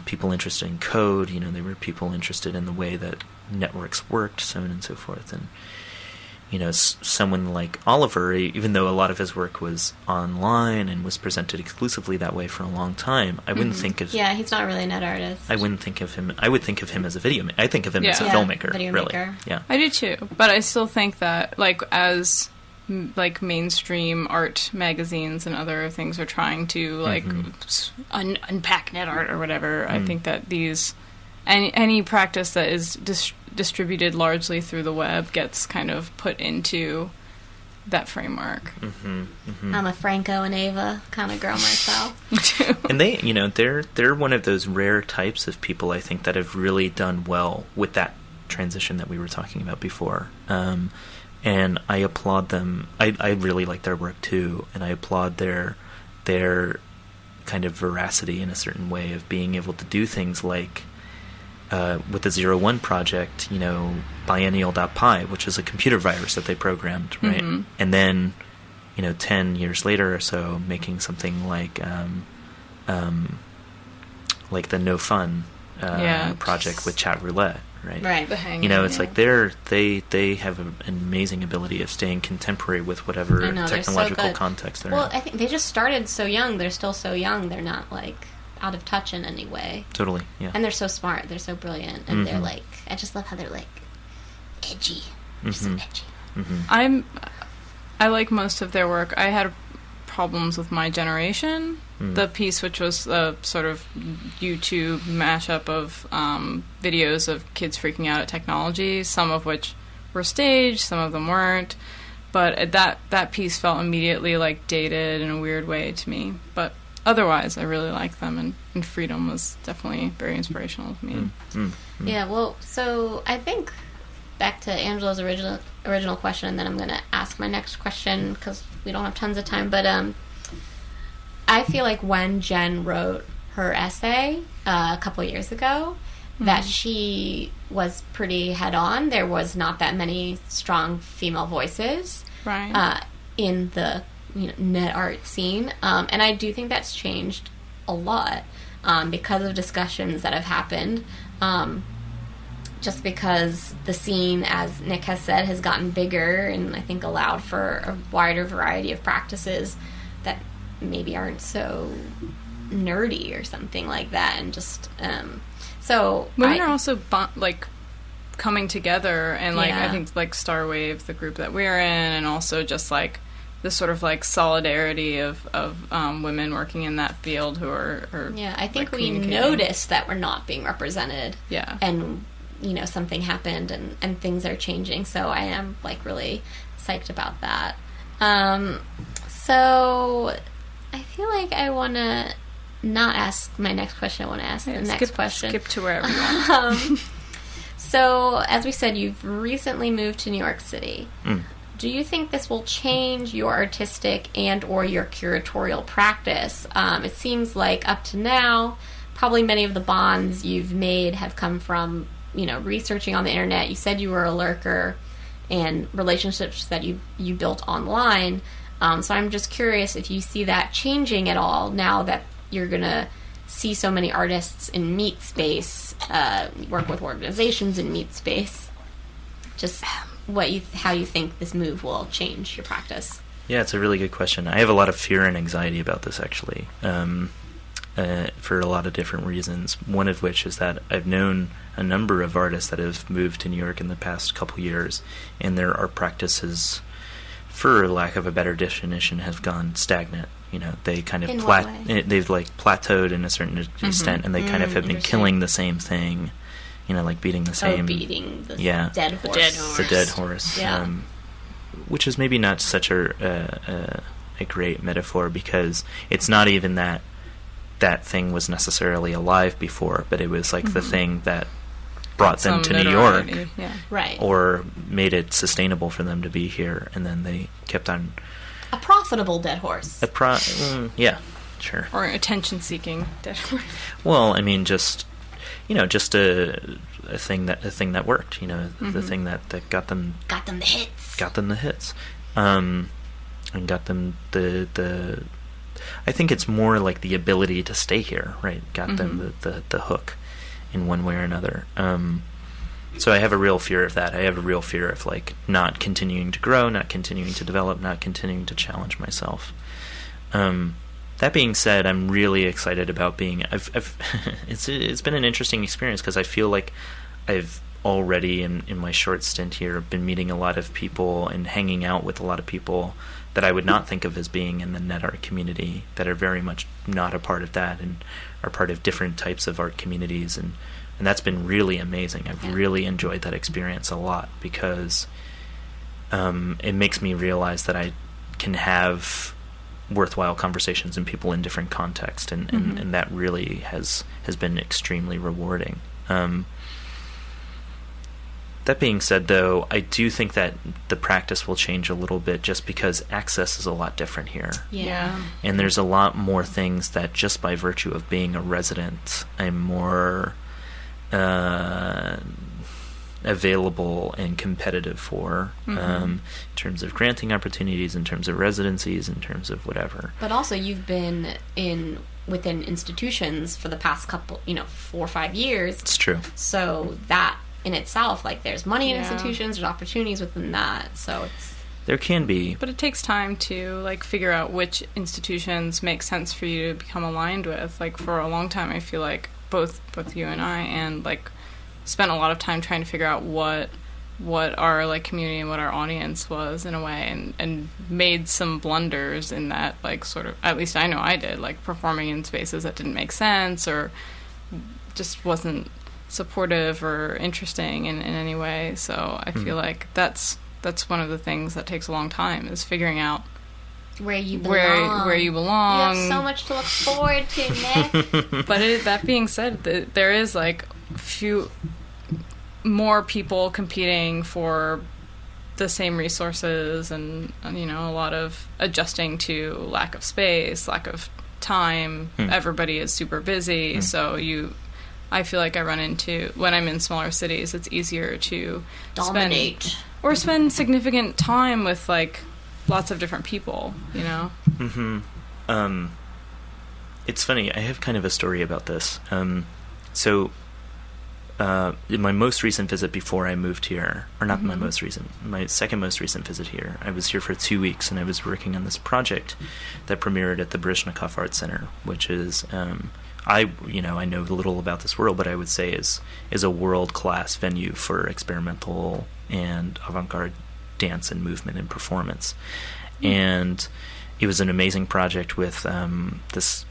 people interested in code. They were people interested in the way that networks worked, so on and so forth. And someone like Oliver, even though a lot of his work was online and was presented exclusively that way for a long time, I wouldn't think of... Yeah, he's not really a net artist. I wouldn't think of him... I would think of him as a video... I think of him as a filmmaker, video really. maker. Yeah, I do too, but I still think that, like, as like mainstream art magazines and other things are trying to like unpack net art or whatever, I think that any practice that is distributed largely through the web gets kind of put into that framework. I'm a Franco and Ava kind of girl myself. And they're one of those rare types of people, I think, that have really done well with that transition that we were talking about before. And I applaud them. I really like their work too, and I applaud their kind of veracity in a certain way of being able to do things like with the 01 project, biennial.py, which is a computer virus that they programmed, right? And then, 10 years later or so, making something like the No Fun project with Chat Roulette, right? Right. The Hang. It's like they have an amazing ability of staying contemporary with whatever technological context they're in. Well, I think they just started so young. They're still so young. They're not like out of touch in any way. Totally, yeah. And they're so smart. They're so brilliant. And they're like, I just love how they're like edgy. They're so edgy. I like most of their work. I had problems with My Generation, the piece, which was a sort of YouTube mashup of videos of kids freaking out at technology, some of which were staged, some of them weren't. But that piece felt immediately like dated in a weird way to me. But otherwise, I really like them, and Freedom was definitely very inspirational to me. Yeah, well, so I think back to Angela's original question, and then I'm going to ask my next question because we don't have tons of time. But I feel like when Jen wrote her essay a couple years ago, that she was pretty head-on. There was not that many strong female voices in the net art scene, and I do think that's changed a lot. because of discussions that have happened. Just because the scene, as Nick has said, has gotten bigger and I think allowed for a wider variety of practices that maybe aren't so nerdy or something like that. And just, so... Women are also, like, coming together and, like, Yeah. I think, like, Star Wave, the group that we're in, and also just, like, this sort of, like, solidarity of women working in that field who are Yeah, I think like, we communicating. noticed that we're not being represented. Yeah. And, something happened and things are changing. So I am, like, really psyched about that. So I feel like I want to not ask my next question. I want to ask the next question. Skip to wherever you want. So, as we said, you've recently moved to New York City. Do you think this will change your artistic and or your curatorial practice? It seems like up to now, probably many of the bonds you've made have come from, researching on the internet. You said you were a lurker, and relationships that you built online. So I'm just curious if you see that changing at all now that you're going to see so many artists in meet space, work with organizations in meet space. Just how you think this move will change your practice. Yeah, it's a really good question. I have a lot of fear and anxiety about this, actually, for a lot of different reasons. One of which is that I've known a number of artists that have moved to New York in the past couple years, and their art practices, for lack of a better definition, have gone stagnant. They kind of In what way? they've like plateaued in a certain extent, and they kind of have been interesting. killing the same thing. Like beating the same. Beating the Yeah. dead horse. The dead horse. Yeah. Which is maybe not such a great metaphor, because it's not even that thing was necessarily alive before, but it was like the thing that brought them to New York, Yeah. Right. or made it sustainable for them to be here, and then they kept on. A profitable dead horse. Yeah, sure. Or attention-seeking dead horse. Well, I mean, just a thing that worked. The thing that got them Got them the hits. and got them the. I think it's more like the ability to stay here, right? Got them the hook in one way or another. So I have a real fear of that. I have a real fear of like not continuing to grow, not continuing to develop, not continuing to challenge myself. That being said, I'm really excited about being. It's been an interesting experience, because I feel like I've already in my short stint here been meeting a lot of people and hanging out with a lot of people that I would not think of as being in the net art community, that are very much not a part of that and are part of different types of art communities, and that's been really amazing. I've really enjoyed that experience a lot, because it makes me realize that I can have worthwhile conversations and people in different contexts, and that really has been extremely rewarding. That being said, though, I do think that the practice will change a little bit, just because access is a lot different here. Yeah. And there's a lot more things that, just by virtue of being a resident, I'm more available and competitive for, in terms of granting opportunities, in terms of residencies, in terms of whatever. But also, you've been within institutions for the past couple, 4 or 5 years. It's true. So that in itself, like, there's money in Yeah. institutions, there's opportunities within that. So it's There can be. But it takes time to, like, figure out which institutions make sense for you to become aligned with. Like, for a long time, I feel like both you and I, and, like, spent a lot of time trying to figure out what our, like, community and what our audience was, in a way, and made some blunders in that, like, sort of, at least I know I did, like, performing in spaces that didn't make sense or just wasn't supportive or interesting in any way. So I feel like that's one of the things that takes a long time, is figuring out where you belong. where you belong. You have so much to look forward to, Nick. But that being said, there is, like, few more people competing for the same resources, and a lot of adjusting to lack of space, lack of time. Everybody is super busy, so I feel like I run into, when I'm in smaller cities, it's easier to Dominate. spend significant time with, like, lots of different people, it's funny. I have kind of a story about this. In my most recent visit before I moved here, or not my most recent, my second most recent visit here, I was here for 2 weeks, and I was working on this project that premiered at the Baryshnikov Art Center, which is, I know little about this world, but I would say is a world-class venue for experimental and avant-garde dance and movement and performance. And it was an amazing project with this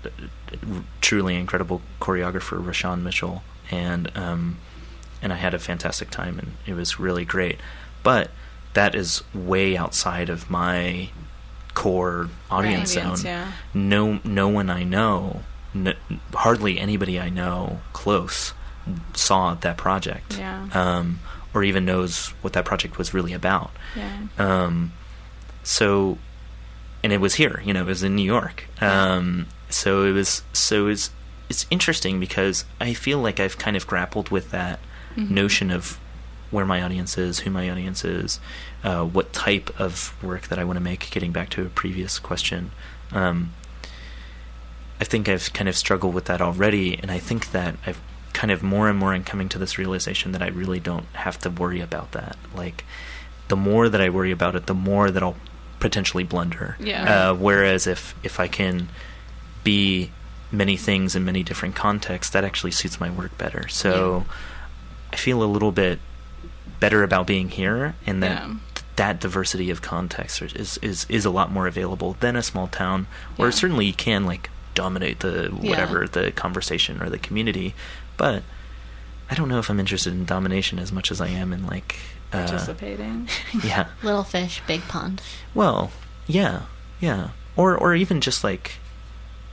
truly incredible choreographer, Rashawn Mitchell, and I had a fantastic time, and it was really great. But that is way outside of my core audience zone. Yeah. No one I know, hardly anybody I know close saw that project, or even knows what that project was really about. Yeah. So, and it was here, it was in New York. It's interesting because I feel like I've kind of grappled with that notion of where my audience is, who my audience is, what type of work that I want to make, getting back to a previous question. I think I've kind of struggled with that already, and I think that I've kind of more and more am coming to this realization that I really don't have to worry about that. Like, the more that I worry about it, the more that I'll potentially blunder. Yeah. Whereas if I can be many things in many different contexts, that actually suits my work better. So I feel a little bit better about being here, and that diversity of context is a lot more available than a small town where certainly you can like dominate the the conversation or the community, but I don't know if I'm interested in domination as much as I am in like participating. Yeah. Little fish, big pond. Well, yeah. Or even just like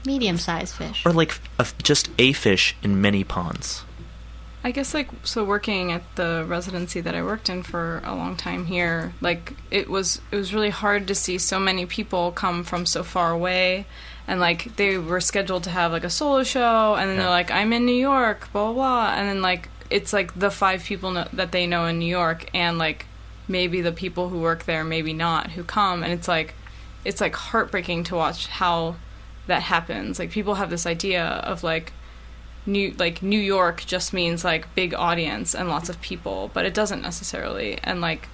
medium-sized fish. Or like just a fish in many ponds. I guess so working at the residency that I worked in for a long time here, like it was really hard to see so many people come from so far away, and like they were scheduled to have like a solo show, and then they're like, I'm in New York, blah blah blah, and then like it's like the 5 people that they know in New York, and like maybe the people who work there, maybe not, who come, and it's like heartbreaking to watch how that happens. Like people have this idea of like New York just means like big audience and lots of people, but it doesn't necessarily. And like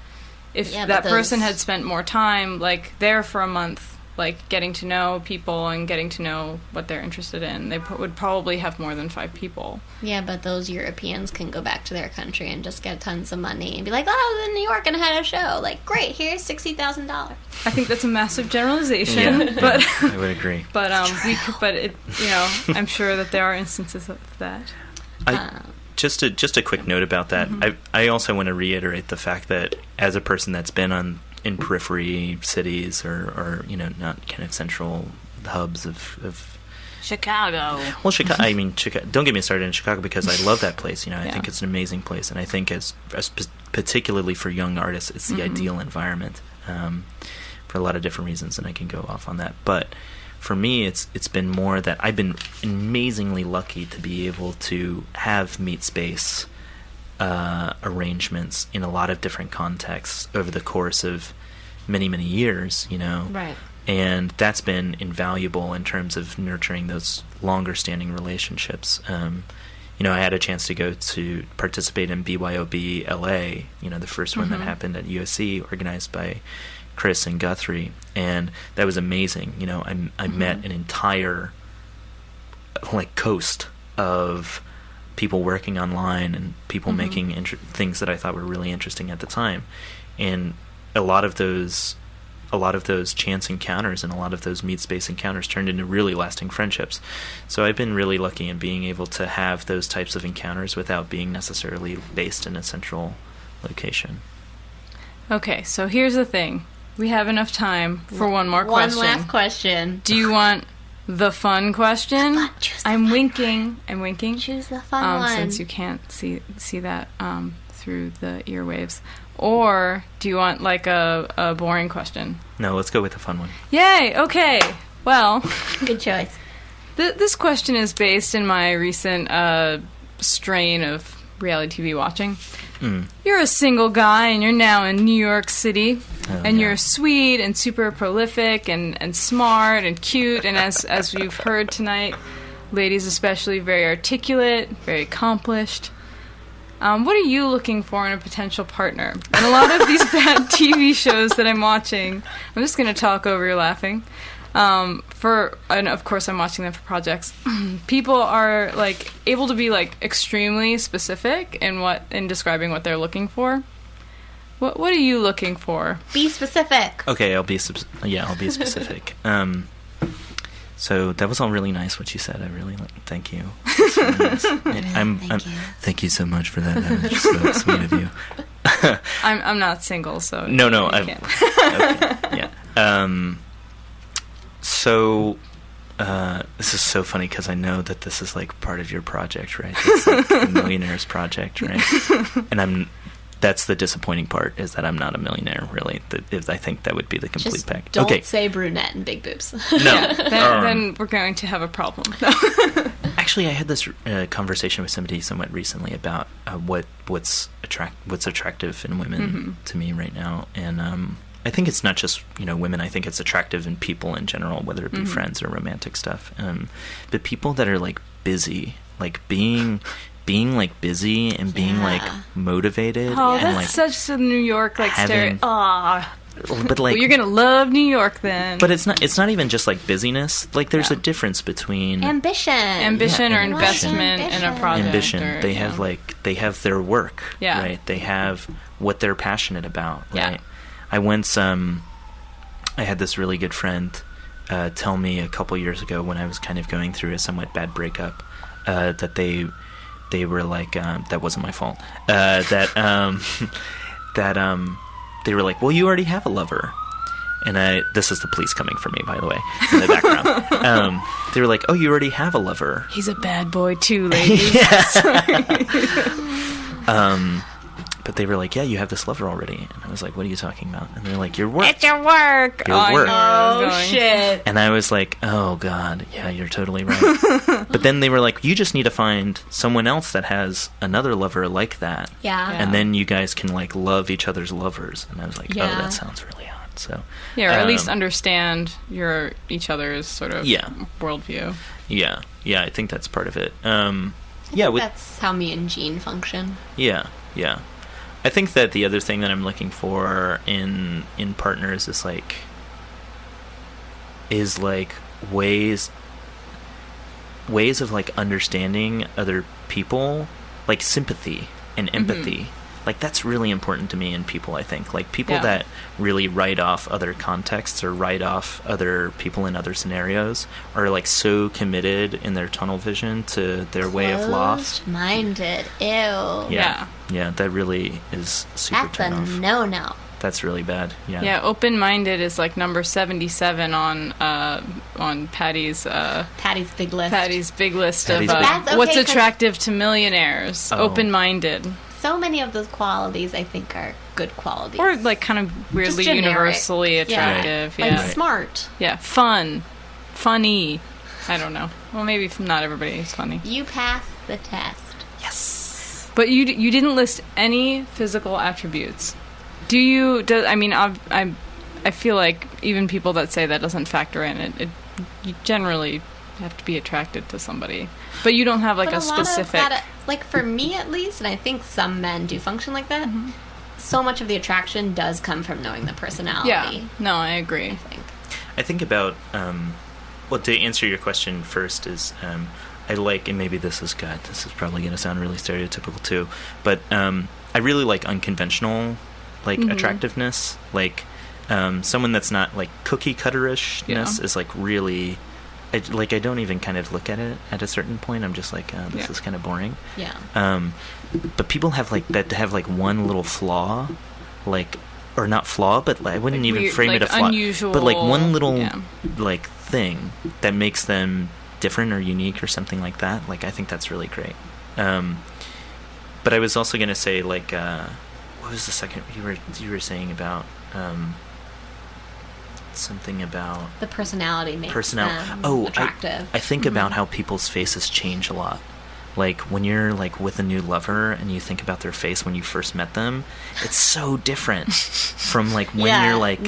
if that person had spent more time like there for a month, like getting to know people and getting to know what they're interested in, they would probably have more than 5 people. Yeah, but those Europeans can go back to their country and just get tons of money and be like, oh, I was in New York and I had a show. Like, great, here's $60,000. I think that's a massive generalization, but I would agree. But I'm sure that there are instances of that. Just a quick note about that. I also want to reiterate the fact that as a person that's been in periphery cities or not kind of central hubs of Chicago. Well, Chicago. I mean, don't get me started in Chicago because I love that place. I think it's an amazing place, and I think as particularly for young artists, it's the ideal environment for a lot of different reasons, and I can go off on that. But for me, it's been more that I've been amazingly lucky to be able to have meet space arrangements in a lot of different contexts over the course of many years, Right. And that's been invaluable in terms of nurturing those longer standing relationships. I had a chance to go to participate in BYOB LA, the first one that happened at USC, organized by Chris and Guthrie, and that was amazing. I met an entire coast of people working online and people making things that I thought were really interesting at the time, and a lot of those chance encounters and a lot of those meet space encounters turned into really lasting friendships. So I've been really lucky in being able to have those types of encounters without being necessarily based in a central location. Okay, so here's the thing. We have enough time for one more question. One last question. Do you want the fun question? I'm winking. Choose the fun one. Since you can't see that through the earwaves. Or do you want like a boring question? No, let's go with the fun one. Yay! Okay. Well, good choice. This question is based in my recent strain of reality TV watching. You're a single guy, and you're now in New York City, and you're sweet and super prolific and smart and cute, and as we've heard tonight, ladies especially, very articulate, very accomplished. What are you looking for in a potential partner? And a lot of these bad TV shows that I'm watching, I'm just going to talk over your laughing. And of course I'm watching them for projects. People are like able to be like extremely specific in describing what they're looking for. What are you looking for? Be specific. Okay, I'll be specific. So that was all really nice what you said. I really thank you. Really nice. Thank you so much for that. That was just so sweet of you. I'm not single, so no. I can't. Okay, yeah. So this is so funny because I know that this is like part of your project, right? It's like the Millionaires Project, right? And that's the disappointing part, is that I'm not a millionaire, really. I think that would be the complete Just package. don't say brunette and big boobs. No. Then we're going to have a problem. Actually, I had this conversation with somebody somewhat recently about what's attractive in women to me right now. And I think it's not just women. I think it's attractive in people in general, whether it be friends or romantic stuff. But people that are like busy, like being like busy and being like motivated. Oh, and, that's like, such a New York like stereotype. But like, well, you're gonna love New York then. But it's not even just like busyness. Like there's a difference between ambition or investment in a project. Ambition. They have their work. Yeah. Right. They have what they're passionate about. Right. Yeah. I once I had this really good friend tell me a couple years ago when I was kind of going through a somewhat bad breakup that they were like that wasn't my fault. They were like, well, you already have a lover. And this is the police coming for me, by the way, in the background. They were like, oh, you already have a lover. He's a bad boy too, ladies. But they were like, yeah, you have this lover already. And I was like, what are you talking about? And they're like, your work. It's your work. Your work. Oh, shit. And I was like, oh, God, yeah, you're totally right. But then they were like, you just need to find someone else that has another lover like that. Yeah. And then you guys can, like, love each other's lovers. And I was like, oh, that sounds really hot. So, yeah, or at least understand each other's sort of worldview. Yeah. Yeah, I think that's part of it. That's how me and Jean function. Yeah. I think that the other thing that I'm looking for in partners is ways of like understanding other people, like sympathy and empathy. Like that's really important to me in people. I think like people that really write off other contexts or write off other people in other scenarios are like so committed in their tunnel vision to their way of life. Minded. Ew. Yeah, that really is super That's turn a off. no. That's really bad. Yeah, open-minded is like number 77 on Patty's big list. Patty's big list Patty's of what's attractive to millionaires. Oh. Open-minded. So many of those qualities, I think, are good qualities. Or like kind of weirdly universally attractive. Like smart. Yeah, funny. I don't know. Well, maybe not everybody is funny. You pass the test. Yes. But you didn't list any physical attributes. Do you? I mean, I feel like even people that say that doesn't factor in it. You generally have to be attracted to somebody, but you don't have like a specific. Like for me at least, and I think some men do function like that. So much of the attraction does come from knowing the personality. Yeah. No, I agree. I think about well, to answer your question first is I like, and maybe this is probably going to sound really stereotypical too, but I really like unconventional attractiveness, like someone that's not like cookie cutterishness is like really. I don't even kind of look at it at a certain point. I'm just like, this is kind of boring. Yeah. But people have like that to have like one little flaw, like, or not flaw, but I wouldn't even weird, frame it a flaw. Unusual, but like one little like thing that makes them different or unique or something like that. Like I think that's really great. But I was also gonna say like, what was the second you were saying about? Something about the personality makes them oh, attractive. I think about how people's faces change a lot. like when you're like with a new lover and you think about their face when you first met them, it's so different from like when you're like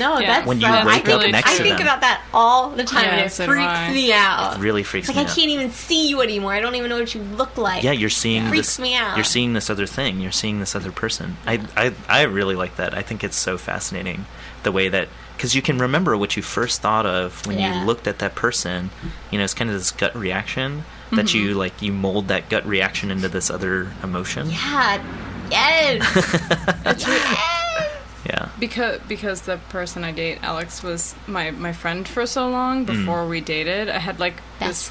when you wake up next to them. I think about that all the time, and it so freaks me out. It really freaks me out. I can't even see you anymore. I don't even know what you look like. Yeah, you're seeing it freaks me out. You're seeing this other thing. You're seeing this other person. I really like that. I think it's so fascinating the way that, because you can remember what you first thought of when you looked at that person. You know, it's kind of this gut reaction that you mold that gut reaction into this other emotion. Yeah. Yes. Yeah. Because the person I date, Alex, was my friend for so long before we dated. I had like best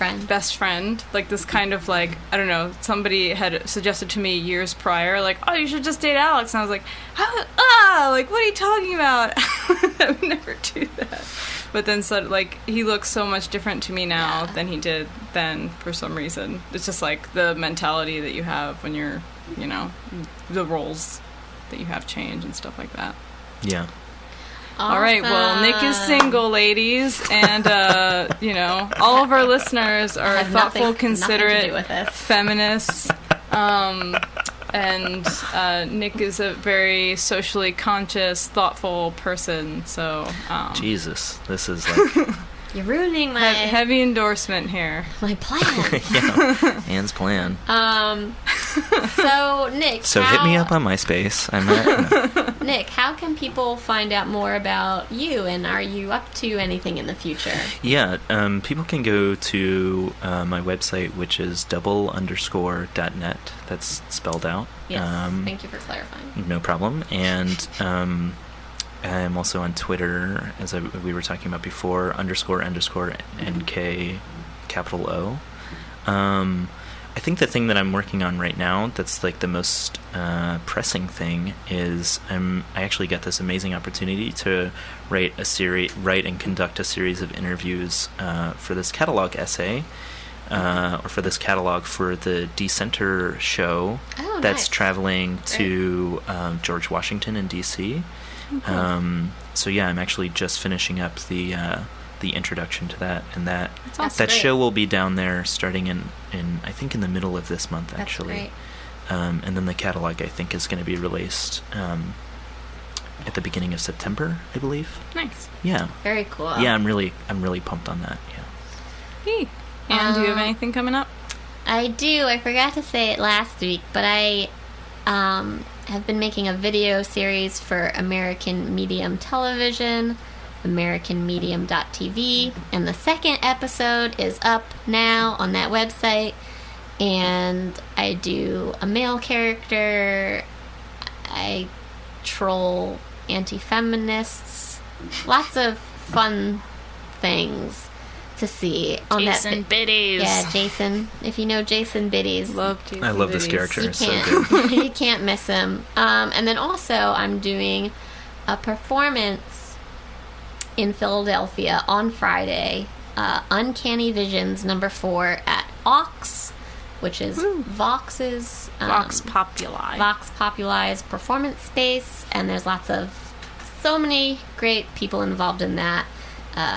friend, like this kind of like, I don't know, somebody had suggested to me years prior, like, oh, you should just date Alex. And I was like, like, what are you talking about? I would never do that. But then like, he looks so much different to me now than he did then for some reason. It's just like the mentality that you have when you're, you know, the roles that you have change and stuff like that. Yeah. Awesome. All right, well, Nick is single, ladies, and, you know, all of our listeners are thoughtful, considerate, feminists, and Nick is a very socially conscious, thoughtful person, so... Jesus, this is like... You're ruining my... heavy endorsement here. My plan. Yeah, Anne's plan. So, Nick... So hit me up on MySpace. I'm at... Nick, how can people find out more about you, and are you up to anything in the future? Yeah, people can go to my website, which is double_.net. That's spelled out. Yes, thank you for clarifying. No problem. And... I'm also on Twitter, as we were talking about before, __NK capital O. I think the thing that I'm working on right now that's like the most pressing thing is I actually got this amazing opportunity to write and conduct a series of interviews for this catalog essay, or for this catalog for the Decenter show that's traveling to George Washington in D.C. So yeah, I'm actually just finishing up the introduction to that, and that show will be down there starting in I think in the middle of this month actually. And then the catalog I think is going to be released at the beginning of September, I believe. Nice. Yeah. Very cool. Yeah, I'm really pumped on that. Yeah. Hey, and do you have anything coming up? I do. I forgot to say it last week, but I have been making a video series for American Medium Television, AmericanMedium.tv, and the second episode is up now on that website, and I do a male character, I troll anti-feminists, lots of fun things to see on Jason Biddies. Yeah, Jason. If you know Jason Biddies, Love Jason I love Biddies. this character. You It's so can't, good. you can't miss him. And then also, I'm doing a performance in Philadelphia on Friday, Uncanny Visions #4 at Ox, which is Vox's Vox Populi. Vox Populi's performance space, and there's so many great people involved in that.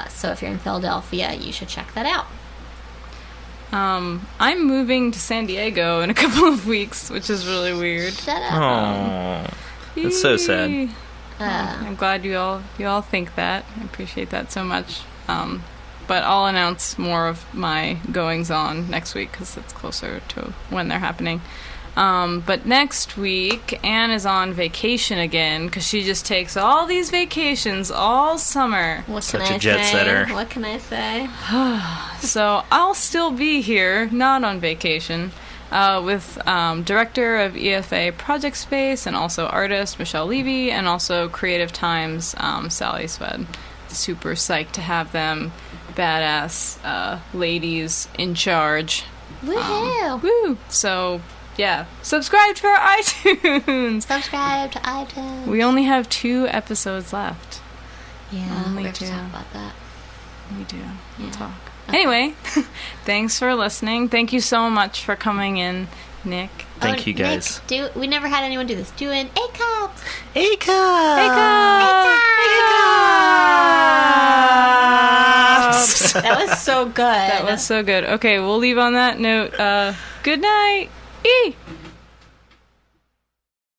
So if you're in Philadelphia, you should check that out. I'm moving to San Diego in a couple of weeks, which is really weird. Shut up. Oh, that's so sad. I'm glad you all think that. I appreciate that so much. But I'll announce more of my goings on next week because it's closer to when they're happening. But next week, Anne is on vacation again because she just takes all these vacations all summer. Such a jet setter. What can I say? So I'll still be here, not on vacation, with director of EFA Project Space and also artist Michelle Levy, and also Creative Times Sally Swed. Super psyched to have them badass ladies in charge. Woohoo! Woo! So yeah, subscribe to our iTunes. Subscribe to iTunes. We only have 2 episodes left. Yeah, Only we have to 2. talk about that. We do. We'll Yeah. talk. Anyway, thanks for listening. Thank you so much for coming in, Nick. Thank you guys. Nick, we never had anyone do this. Do an A-cups. A-cups! That was so good. That was so good. Okay, we'll leave on that note. Good night.